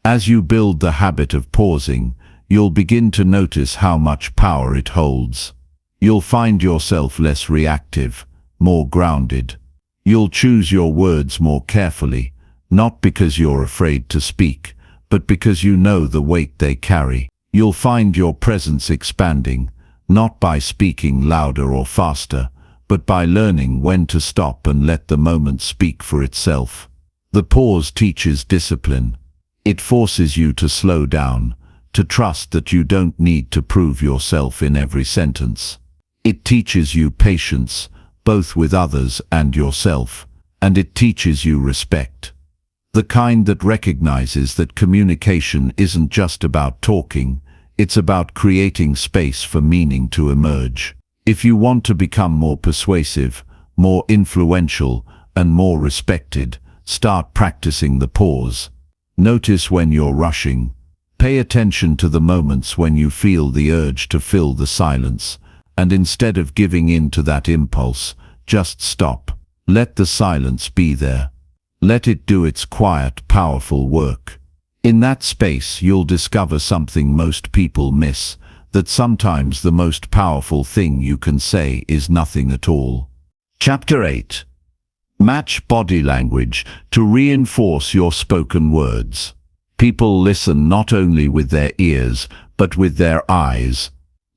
As you build the habit of pausing, you'll begin to notice how much power it holds. You'll find yourself less reactive, more grounded. You'll choose your words more carefully, not because you're afraid to speak, but because you know the weight they carry. You'll find your presence expanding, not by speaking louder or faster, but by learning when to stop and let the moment speak for itself. The pause teaches discipline. It forces you to slow down, to trust that you don't need to prove yourself in every sentence. It teaches you patience, both with others and yourself, and it teaches you respect. The kind that recognizes that communication isn't just about talking, it's about creating space for meaning to emerge. If you want to become more persuasive, more influential, and more respected, start practicing the pause. Notice when you're rushing. Pay attention to the moments when you feel the urge to fill the silence, and instead of giving in to that impulse, just stop. Let the silence be there. Let it do its quiet, powerful work. In that space, you'll discover something most people miss, that sometimes the most powerful thing you can say is nothing at all. Chapter 8. Match body language to reinforce your spoken words. People listen not only with their ears, but with their eyes.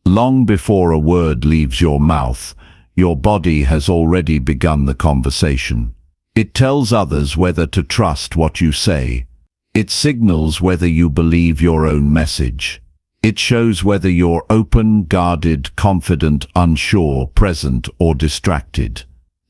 Long before a word leaves your mouth, your body has already begun the conversation. It tells others whether to trust what you say. It signals whether you believe your own message. It shows whether you're open, guarded, confident, unsure, present, or distracted.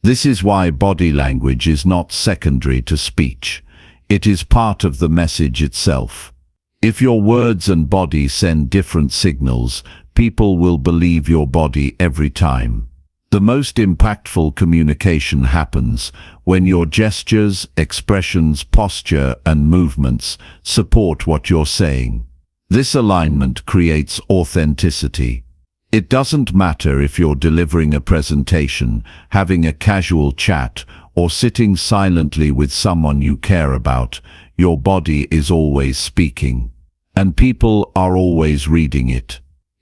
This is why body language is not secondary to speech. It is part of the message itself. If your words and body send different signals, people will believe your body every time. The most impactful communication happens when your gestures, expressions, posture, and movements support what you're saying. This alignment creates authenticity. It doesn't matter if you're delivering a presentation, having a casual chat, or sitting silently with someone you care about, your body is always speaking. And people are always reading it.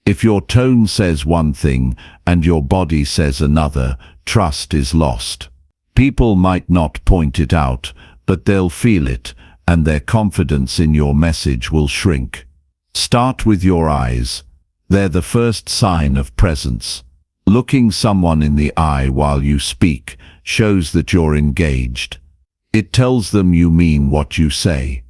If your tone says one thing and your body says another, trust is lost. People might not point it out, but they'll feel it, and their confidence in your message will shrink. Start with your eyes. They're the first sign of presence. Looking someone in the eye while you speak shows that you're engaged. It tells them you mean what you say.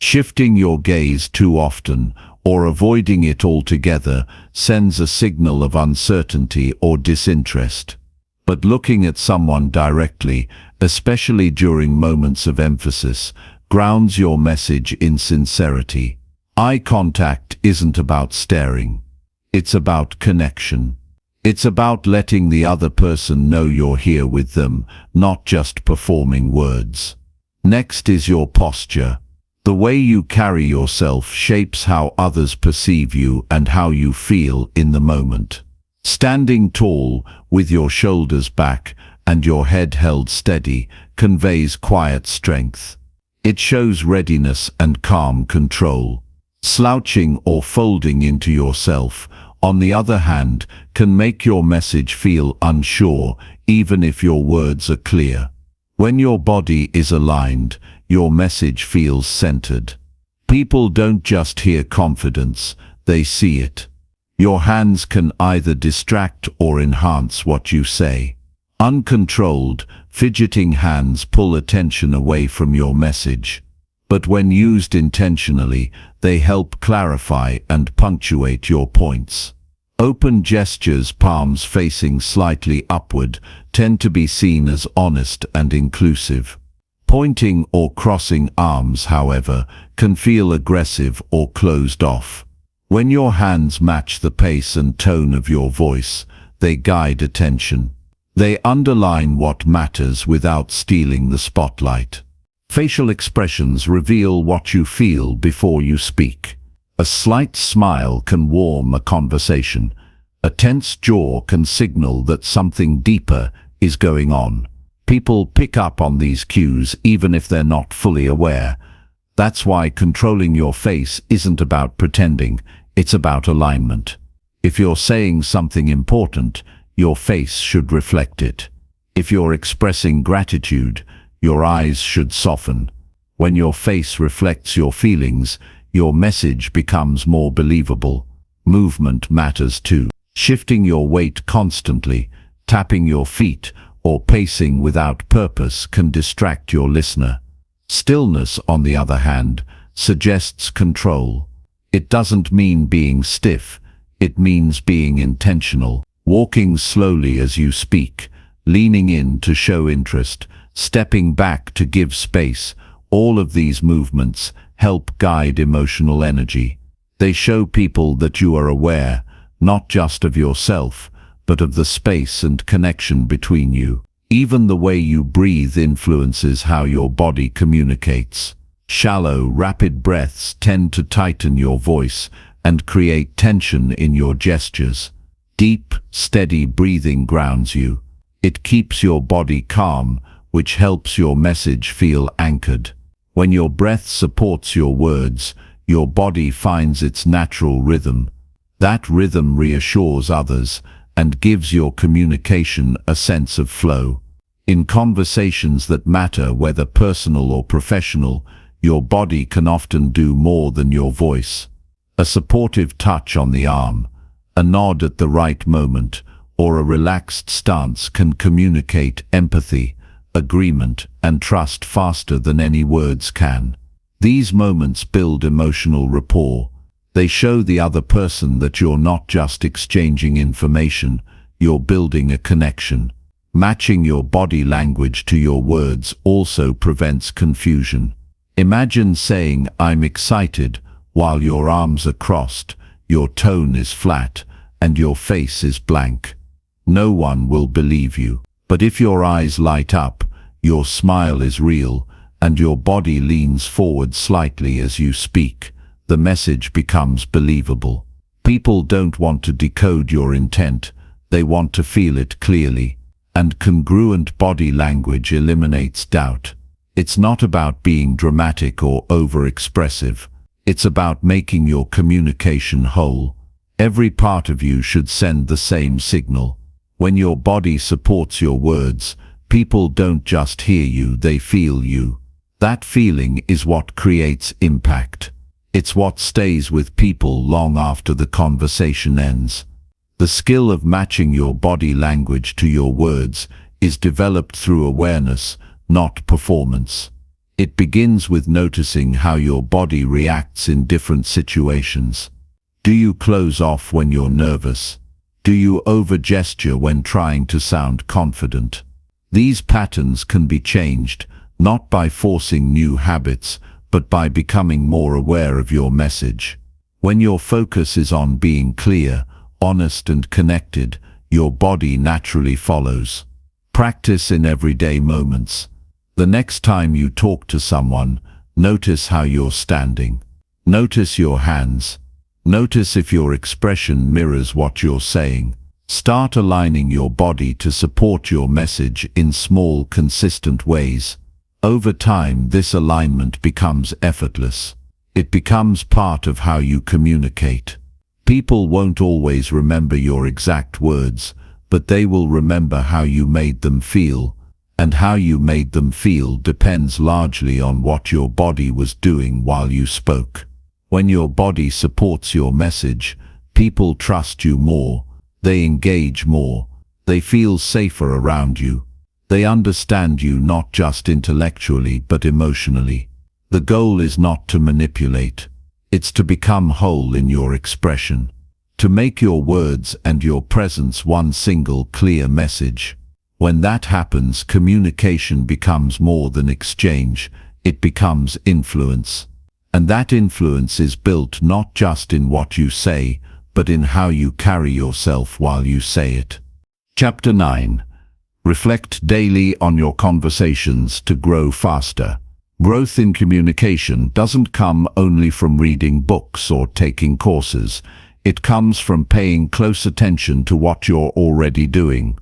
Shifting your gaze too often or avoiding it altogether sends a signal of uncertainty or disinterest. But looking at someone directly, especially during moments of emphasis, grounds your message in sincerity. Eye contact isn't about staring. It's about connection. It's about letting the other person know you're here with them, not just performing words. Next is your posture. The way you carry yourself shapes how others perceive you and how you feel in the moment. Standing tall, with your shoulders back and your head held steady, conveys quiet strength. It shows readiness and calm control. Slouching or folding into yourself, on the other hand, can make your message feel unsure, even if your words are clear. When your body is aligned, your message feels centered. People don't just hear confidence, they see it. Your hands can either distract or enhance what you say. Uncontrolled, fidgeting hands pull attention away from your message. But when used intentionally, they help clarify and punctuate your points. Open gestures, palms facing slightly upward, tend to be seen as honest and inclusive. Pointing or crossing arms, however, can feel aggressive or closed off. When your hands match the pace and tone of your voice, they guide attention. They underline what matters without stealing the spotlight. Facial expressions reveal what you feel before you speak. A slight smile can warm a conversation. A tense jaw can signal that something deeper is going on. People pick up on these cues even if they're not fully aware. That's why controlling your face isn't about pretending, it's about alignment. If you're saying something important, your face should reflect it. If you're expressing gratitude, your eyes should soften. When your face reflects your feelings, your message becomes more believable. Movement matters too. Shifting your weight constantly, tapping your feet, or pacing without purpose can distract your listener. Stillness, on the other hand, suggests control. It doesn't mean being stiff, it means being intentional. Walking slowly as you speak, leaning in to show interest, stepping back to give space. All of these movements help guide emotional energy. They show people that you are aware, not just of yourself, but of the space and connection between you. Even the way you breathe influences how your body communicates. Shallow, rapid breaths tend to tighten your voice and create tension in your gestures. Deep, steady breathing grounds you. It keeps your body calm, which helps your message feel anchored. When your breath supports your words, your body finds its natural rhythm. That rhythm reassures others and gives your communication a sense of flow. In conversations that matter, whether personal or professional, your body can often do more than your voice. A supportive touch on the arm, a nod at the right moment, or a relaxed stance can communicate empathy, agreement, and trust faster than any words can. These moments build emotional rapport. They show the other person that you're not just exchanging information, you're building a connection. Matching your body language to your words also prevents confusion. Imagine saying, "I'm excited," while your arms are crossed, your tone is flat, and your face is blank. No one will believe you. But if your eyes light up, your smile is real, and your body leans forward slightly as you speak, the message becomes believable. People don't want to decode your intent, they want to feel it clearly. And congruent body language eliminates doubt. It's not about being dramatic or over-expressive. It's about making your communication whole. Every part of you should send the same signal. When your body supports your words, people don't just hear you, they feel you. That feeling is what creates impact. It's what stays with people long after the conversation ends. The skill of matching your body language to your words is developed through awareness, not performance. It begins with noticing how your body reacts in different situations. Do you close off when you're nervous? Do you over-gesture when trying to sound confident? These patterns can be changed, not by forcing new habits, but by becoming more aware of your message. When your focus is on being clear, honest and connected, your body naturally follows. Practice in everyday moments. The next time you talk to someone, notice how you're standing. Notice your hands. Notice if your expression mirrors what you're saying. Start aligning your body to support your message in small, consistent ways. Over time, this alignment becomes effortless. It becomes part of how you communicate. People won't always remember your exact words, but they will remember how you made them feel, and how you made them feel depends largely on what your body was doing while you spoke. When your body supports your message, people trust you more, they engage more, they feel safer around you. They understand you not just intellectually but emotionally. The goal is not to manipulate. It's to become whole in your expression, to make your words and your presence one single clear message. When that happens, communication becomes more than exchange, it becomes influence. And that influence is built not just in what you say, but in how you carry yourself while you say it. Chapter 9. Reflect daily on your conversations to grow faster. Growth in communication doesn't come only from reading books or taking courses. It comes from paying close attention to what you're already doing.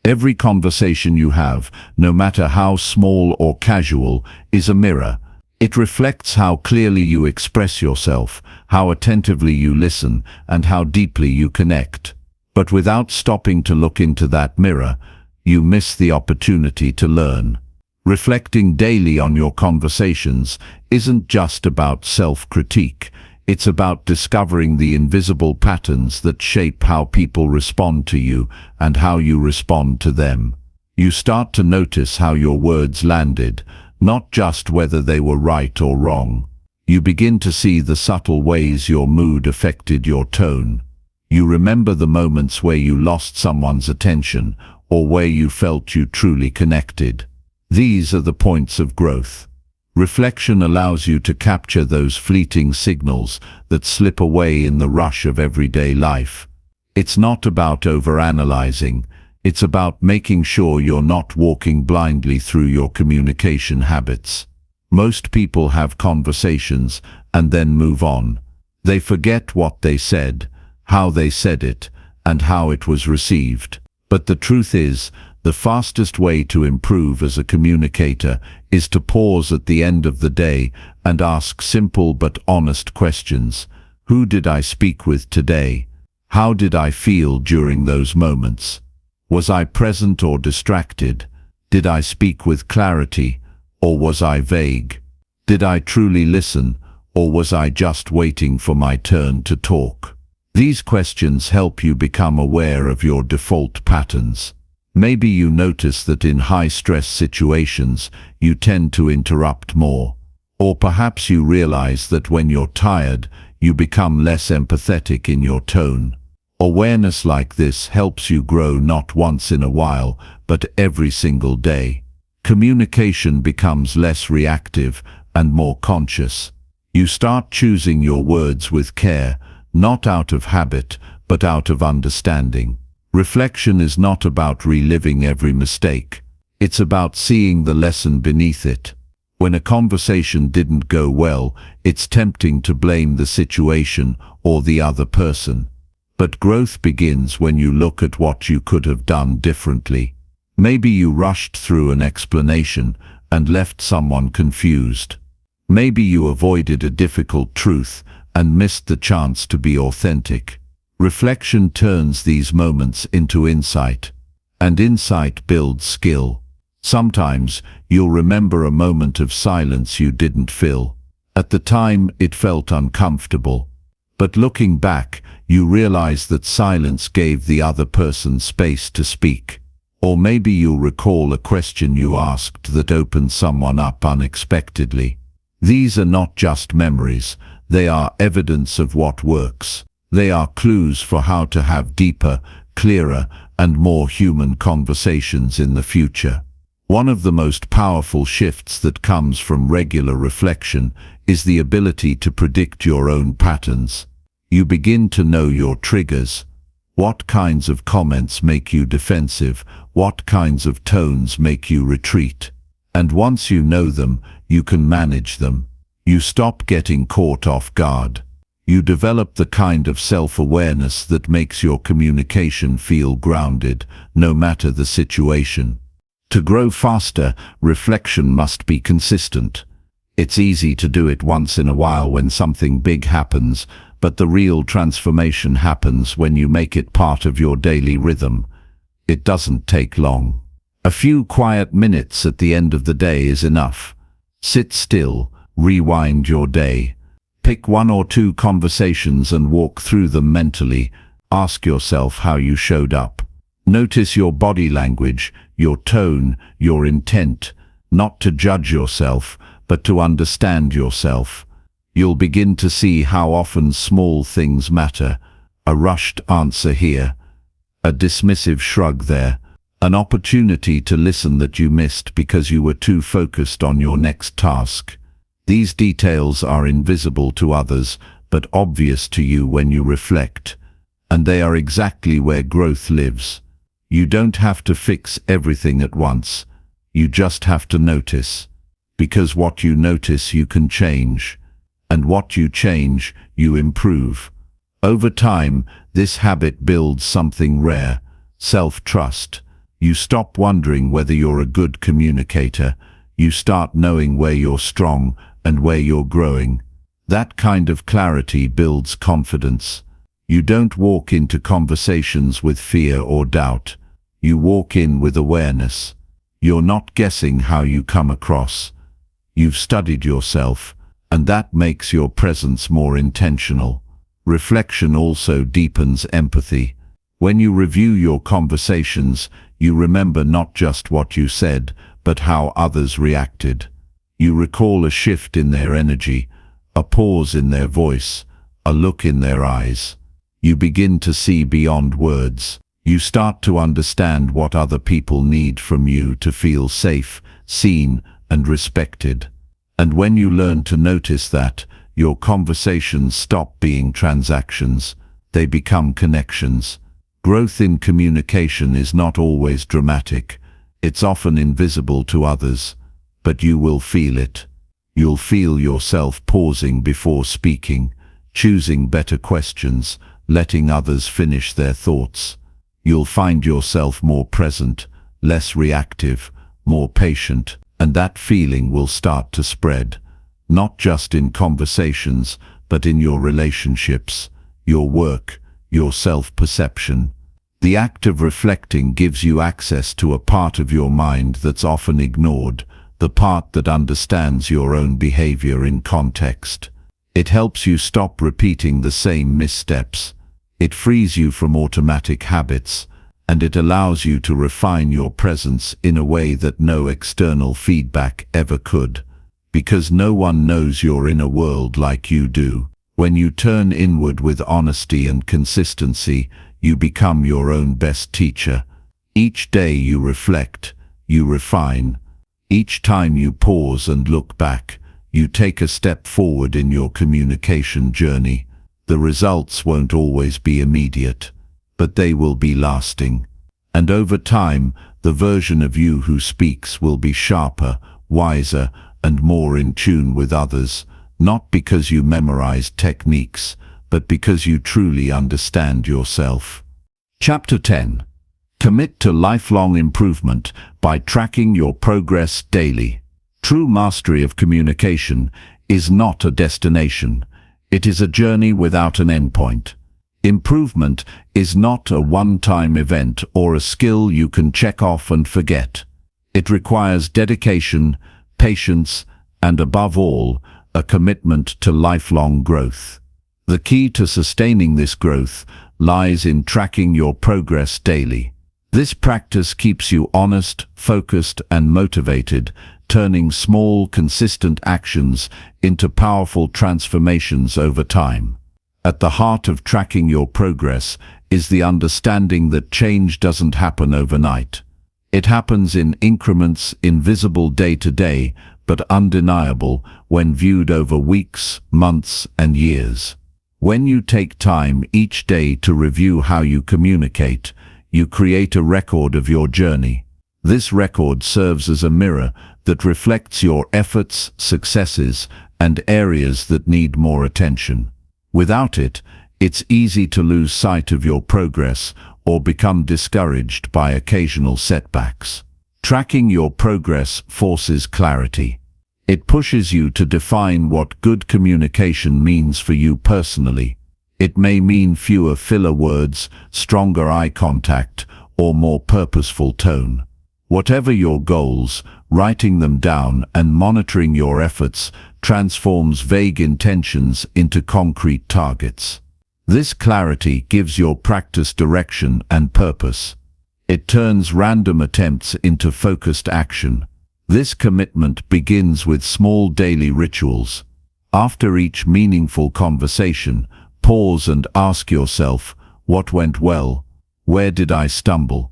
Every conversation you have, no matter how small or casual, is a mirror. It reflects how clearly you express yourself, how attentively you listen, and how deeply you connect. But without stopping to look into that mirror, you miss the opportunity to learn. Reflecting daily on your conversations isn't just about self-critique. It's about discovering the invisible patterns that shape how people respond to you and how you respond to them. You start to notice how your words landed, not just whether they were right or wrong. You begin to see the subtle ways your mood affected your tone. You remember the moments where you lost someone's attention or where you felt you truly connected. These are the points of growth. Reflection allows you to capture those fleeting signals that slip away in the rush of everyday life. It's not about overanalyzing. It's about making sure you're not walking blindly through your communication habits. Most people have conversations and then move on. They forget what they said, how they said it, and how it was received. But the truth is, the fastest way to improve as a communicator is to pause at the end of the day and ask simple but honest questions. Who did I speak with today? How did I feel during those moments? Was I present or distracted? Did I speak with clarity, or was I vague? Did I truly listen, or was I just waiting for my turn to talk? These questions help you become aware of your default patterns. Maybe you notice that in high-stress situations, you tend to interrupt more. Or perhaps you realize that when you're tired, you become less empathetic in your tone. Awareness like this helps you grow not once in a while, but every single day. Communication becomes less reactive and more conscious. You start choosing your words with care, not out of habit, but out of understanding. Reflection is not about reliving every mistake. It's about seeing the lesson beneath it. When a conversation didn't go well, it's tempting to blame the situation or the other person. But growth begins when you look at what you could have done differently. Maybe you rushed through an explanation and left someone confused. Maybe you avoided a difficult truth and missed the chance to be authentic. Reflection turns these moments into insight, and insight builds skill. Sometimes you'll remember a moment of silence you didn't fill. At the time, it felt uncomfortable. But looking back, you realize that silence gave the other person space to speak. Or maybe you'll recall a question you asked that opened someone up unexpectedly. These are not just memories, they are evidence of what works. They are clues for how to have deeper, clearer, and more human conversations in the future. One of the most powerful shifts that comes from regular reflection is the ability to predict your own patterns. You begin to know your triggers. What kinds of comments make you defensive? What kinds of tones make you retreat? And once you know them, you can manage them. You stop getting caught off guard. You develop the kind of self-awareness that makes your communication feel grounded, no matter the situation. To grow faster, reflection must be consistent. It's easy to do it once in a while when something big happens, but the real transformation happens when you make it part of your daily rhythm. It doesn't take long. A few quiet minutes at the end of the day is enough. Sit still, rewind your day. Pick one or two conversations and walk through them mentally. Ask yourself how you showed up. Notice your body language, your tone, your intent, not to judge yourself, but to understand yourself. You'll begin to see how often small things matter. A rushed answer here, a dismissive shrug there, an opportunity to listen that you missed because you were too focused on your next task. These details are invisible to others, but obvious to you when you reflect, and they are exactly where growth lives. You don't have to fix everything at once. You just have to notice, because what you notice you can change, and what you change, you improve. Over time, this habit builds something rare, self-trust. You stop wondering whether you're a good communicator. You start knowing where you're strong and where you're growing. That kind of clarity builds confidence. You don't walk into conversations with fear or doubt. You walk in with awareness. You're not guessing how you come across. You've studied yourself, and that makes your presence more intentional. Reflection also deepens empathy. When you review your conversations, you remember not just what you said, but how others reacted. You recall a shift in their energy, a pause in their voice, a look in their eyes. You begin to see beyond words. You start to understand what other people need from you to feel safe, seen, and respected. And when you learn to notice that, your conversations stop being transactions. They become connections. Growth in communication is not always dramatic. It's often invisible to others, but you will feel it. You'll feel yourself pausing before speaking, choosing better questions, letting others finish their thoughts. You'll find yourself more present, less reactive, more patient, and that feeling will start to spread, not just in conversations, but in your relationships, your work, your self-perception. The act of reflecting gives you access to a part of your mind that's often ignored, the part that understands your own behavior in context. It helps you stop repeating the same missteps. It frees you from automatic habits, and it allows you to refine your presence in a way that no external feedback ever could. Because no one knows your inner world like you do. When you turn inward with honesty and consistency, you become your own best teacher. Each day you reflect, you refine. Each time you pause and look back, you take a step forward in your communication journey. The results won't always be immediate, but they will be lasting. And over time, the version of you who speaks will be sharper, wiser, and more in tune with others, not because you memorized techniques, but because you truly understand yourself. Chapter 10. Commit to lifelong improvement by tracking your progress daily. True mastery of communication is not a destination. It is a journey without an endpoint. Improvement is not a one-time event or a skill you can check off and forget. It requires dedication, patience, and above all, a commitment to lifelong growth. The key to sustaining this growth lies in tracking your progress daily. This practice keeps you honest, focused, and motivated, turning small, consistent actions into powerful transformations over time. At the heart of tracking your progress is the understanding that change doesn't happen overnight. It happens in increments, invisible day to day, but undeniable when viewed over weeks, months, and years. When you take time each day to review how you communicate, you create a record of your journey. This record serves as a mirror that reflects your efforts, successes, and areas that need more attention. Without it, it's easy to lose sight of your progress or become discouraged by occasional setbacks. Tracking your progress forces clarity. It pushes you to define what good communication means for you personally. It may mean fewer filler words, stronger eye contact, or more purposeful tone. Whatever your goals, writing them down and monitoring your efforts transforms vague intentions into concrete targets. This clarity gives your practice direction and purpose. It turns random attempts into focused action. This commitment begins with small daily rituals. After each meaningful conversation, pause and ask yourself, what went well? Where did I stumble?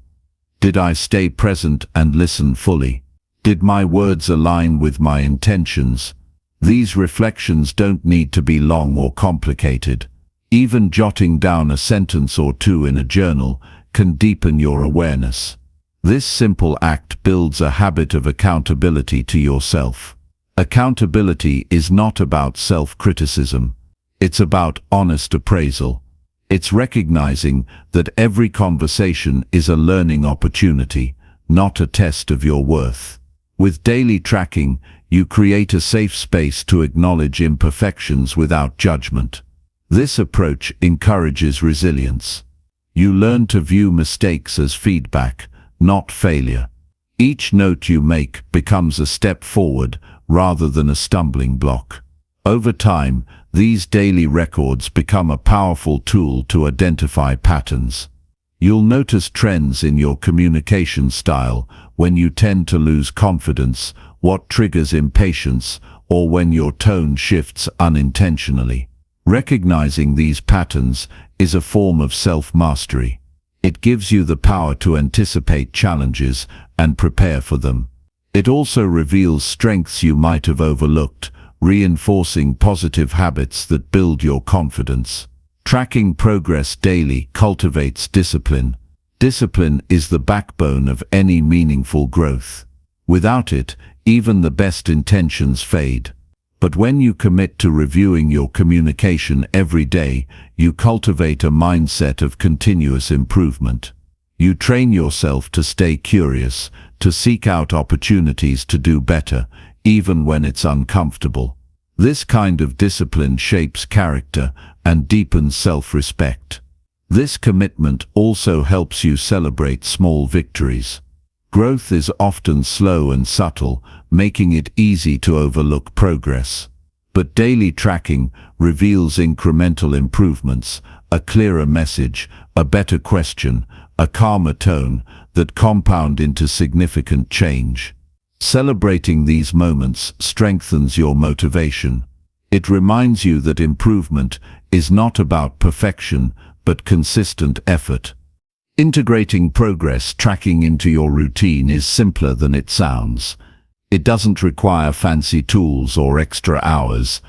Did I stay present and listen fully? Did my words align with my intentions? These reflections don't need to be long or complicated. Even jotting down a sentence or two in a journal can deepen your awareness. This simple act builds a habit of accountability to yourself. Accountability is not about self-criticism. It's about honest appraisal. It's recognizing that every conversation is a learning opportunity, not a test of your worth. With daily tracking, you create a safe space to acknowledge imperfections without judgment. This approach encourages resilience. You learn to view mistakes as feedback, not failure. Each note you make becomes a step forward rather than a stumbling block. Over time, these daily records become a powerful tool to identify patterns. You'll notice trends in your communication style, when you tend to lose confidence, what triggers impatience, or when your tone shifts unintentionally. Recognizing these patterns is a form of self-mastery. It gives you the power to anticipate challenges and prepare for them. It also reveals strengths you might have overlooked, reinforcing positive habits that build your confidence. Tracking progress daily cultivates discipline. Discipline is the backbone of any meaningful growth. Without it, even the best intentions fade. But when you commit to reviewing your communication every day, you cultivate a mindset of continuous improvement. You train yourself to stay curious, to seek out opportunities to do better, even when it's uncomfortable. This kind of discipline shapes character and deepens self-respect. This commitment also helps you celebrate small victories. Growth is often slow and subtle, making it easy to overlook progress. But daily tracking reveals incremental improvements, a clearer message, a better question, a calmer tone that compound into significant change. Celebrating these moments strengthens your motivation. It reminds you that improvement is not about perfection, but consistent effort. Integrating progress tracking into your routine is simpler than it sounds. It doesn't require fancy tools or extra hours.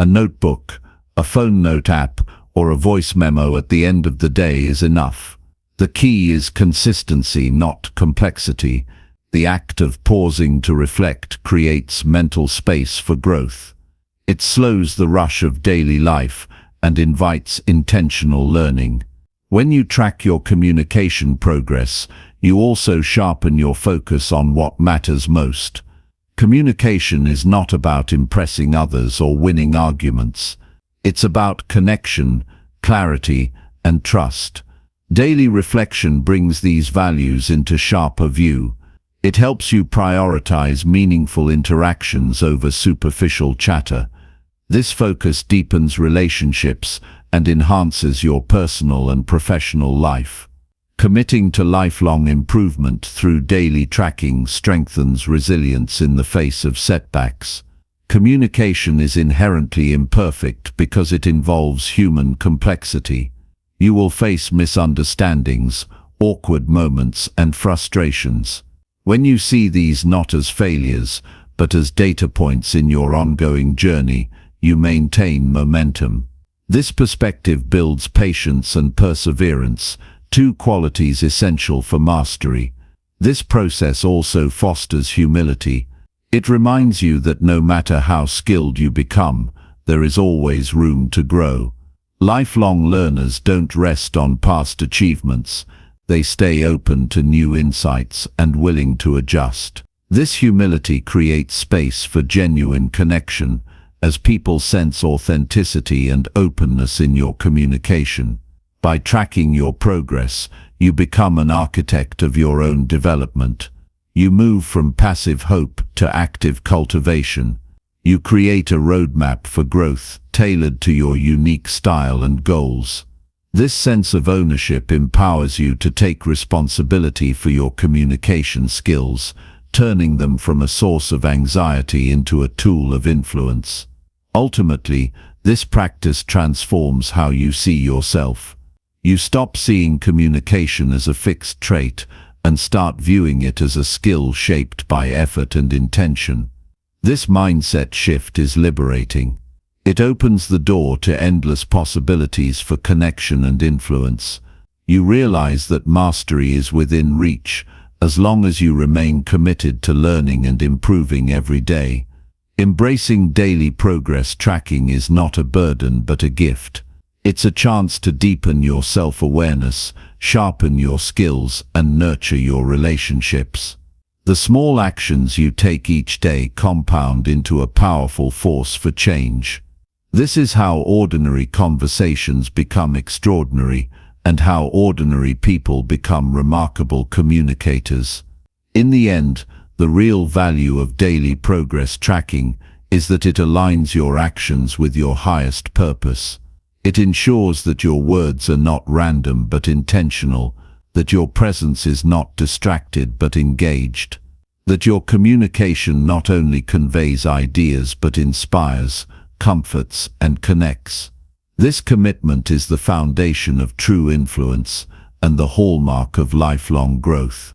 A notebook, a phone note app, or a voice memo at the end of the day is enough. The key is consistency, not complexity. The act of pausing to reflect creates mental space for growth. It slows the rush of daily life and invites intentional learning. When you track your communication progress, you also sharpen your focus on what matters most. Communication is not about impressing others or winning arguments. It's about connection, clarity, and trust. Daily reflection brings these values into sharper view. It helps you prioritize meaningful interactions over superficial chatter. This focus deepens relationships and enhances your personal and professional life. Committing to lifelong improvement through daily tracking strengthens resilience in the face of setbacks. Communication is inherently imperfect because it involves human complexity. You will face misunderstandings, awkward moments, and frustrations. When you see these not as failures, but as data points in your ongoing journey, you maintain momentum. This perspective builds patience and perseverance, two qualities essential for mastery. This process also fosters humility. It reminds you that no matter how skilled you become, there is always room to grow. Lifelong learners don't rest on past achievements. They stay open to new insights and willing to adjust. This humility creates space for genuine connection, as people sense authenticity and openness in your communication. By tracking your progress, you become an architect of your own development. You move from passive hope to active cultivation. You create a roadmap for growth tailored to your unique style and goals. This sense of ownership empowers you to take responsibility for your communication skills, turning them from a source of anxiety into a tool of influence. Ultimately, this practice transforms how you see yourself. You stop seeing communication as a fixed trait and start viewing it as a skill shaped by effort and intention. This mindset shift is liberating. It opens the door to endless possibilities for connection and influence. You realize that mastery is within reach, as long as you remain committed to learning and improving every day. Embracing daily progress tracking is not a burden but a gift. It's a chance to deepen your self-awareness, sharpen your skills, and nurture your relationships. The small actions you take each day compound into a powerful force for change. This is how ordinary conversations become extraordinary, and how ordinary people become remarkable communicators. In the end, the real value of daily progress tracking is that it aligns your actions with your highest purpose. It ensures that your words are not random but intentional, that your presence is not distracted but engaged, that your communication not only conveys ideas but inspires, comforts, and connects. This commitment is the foundation of true influence and the hallmark of lifelong growth.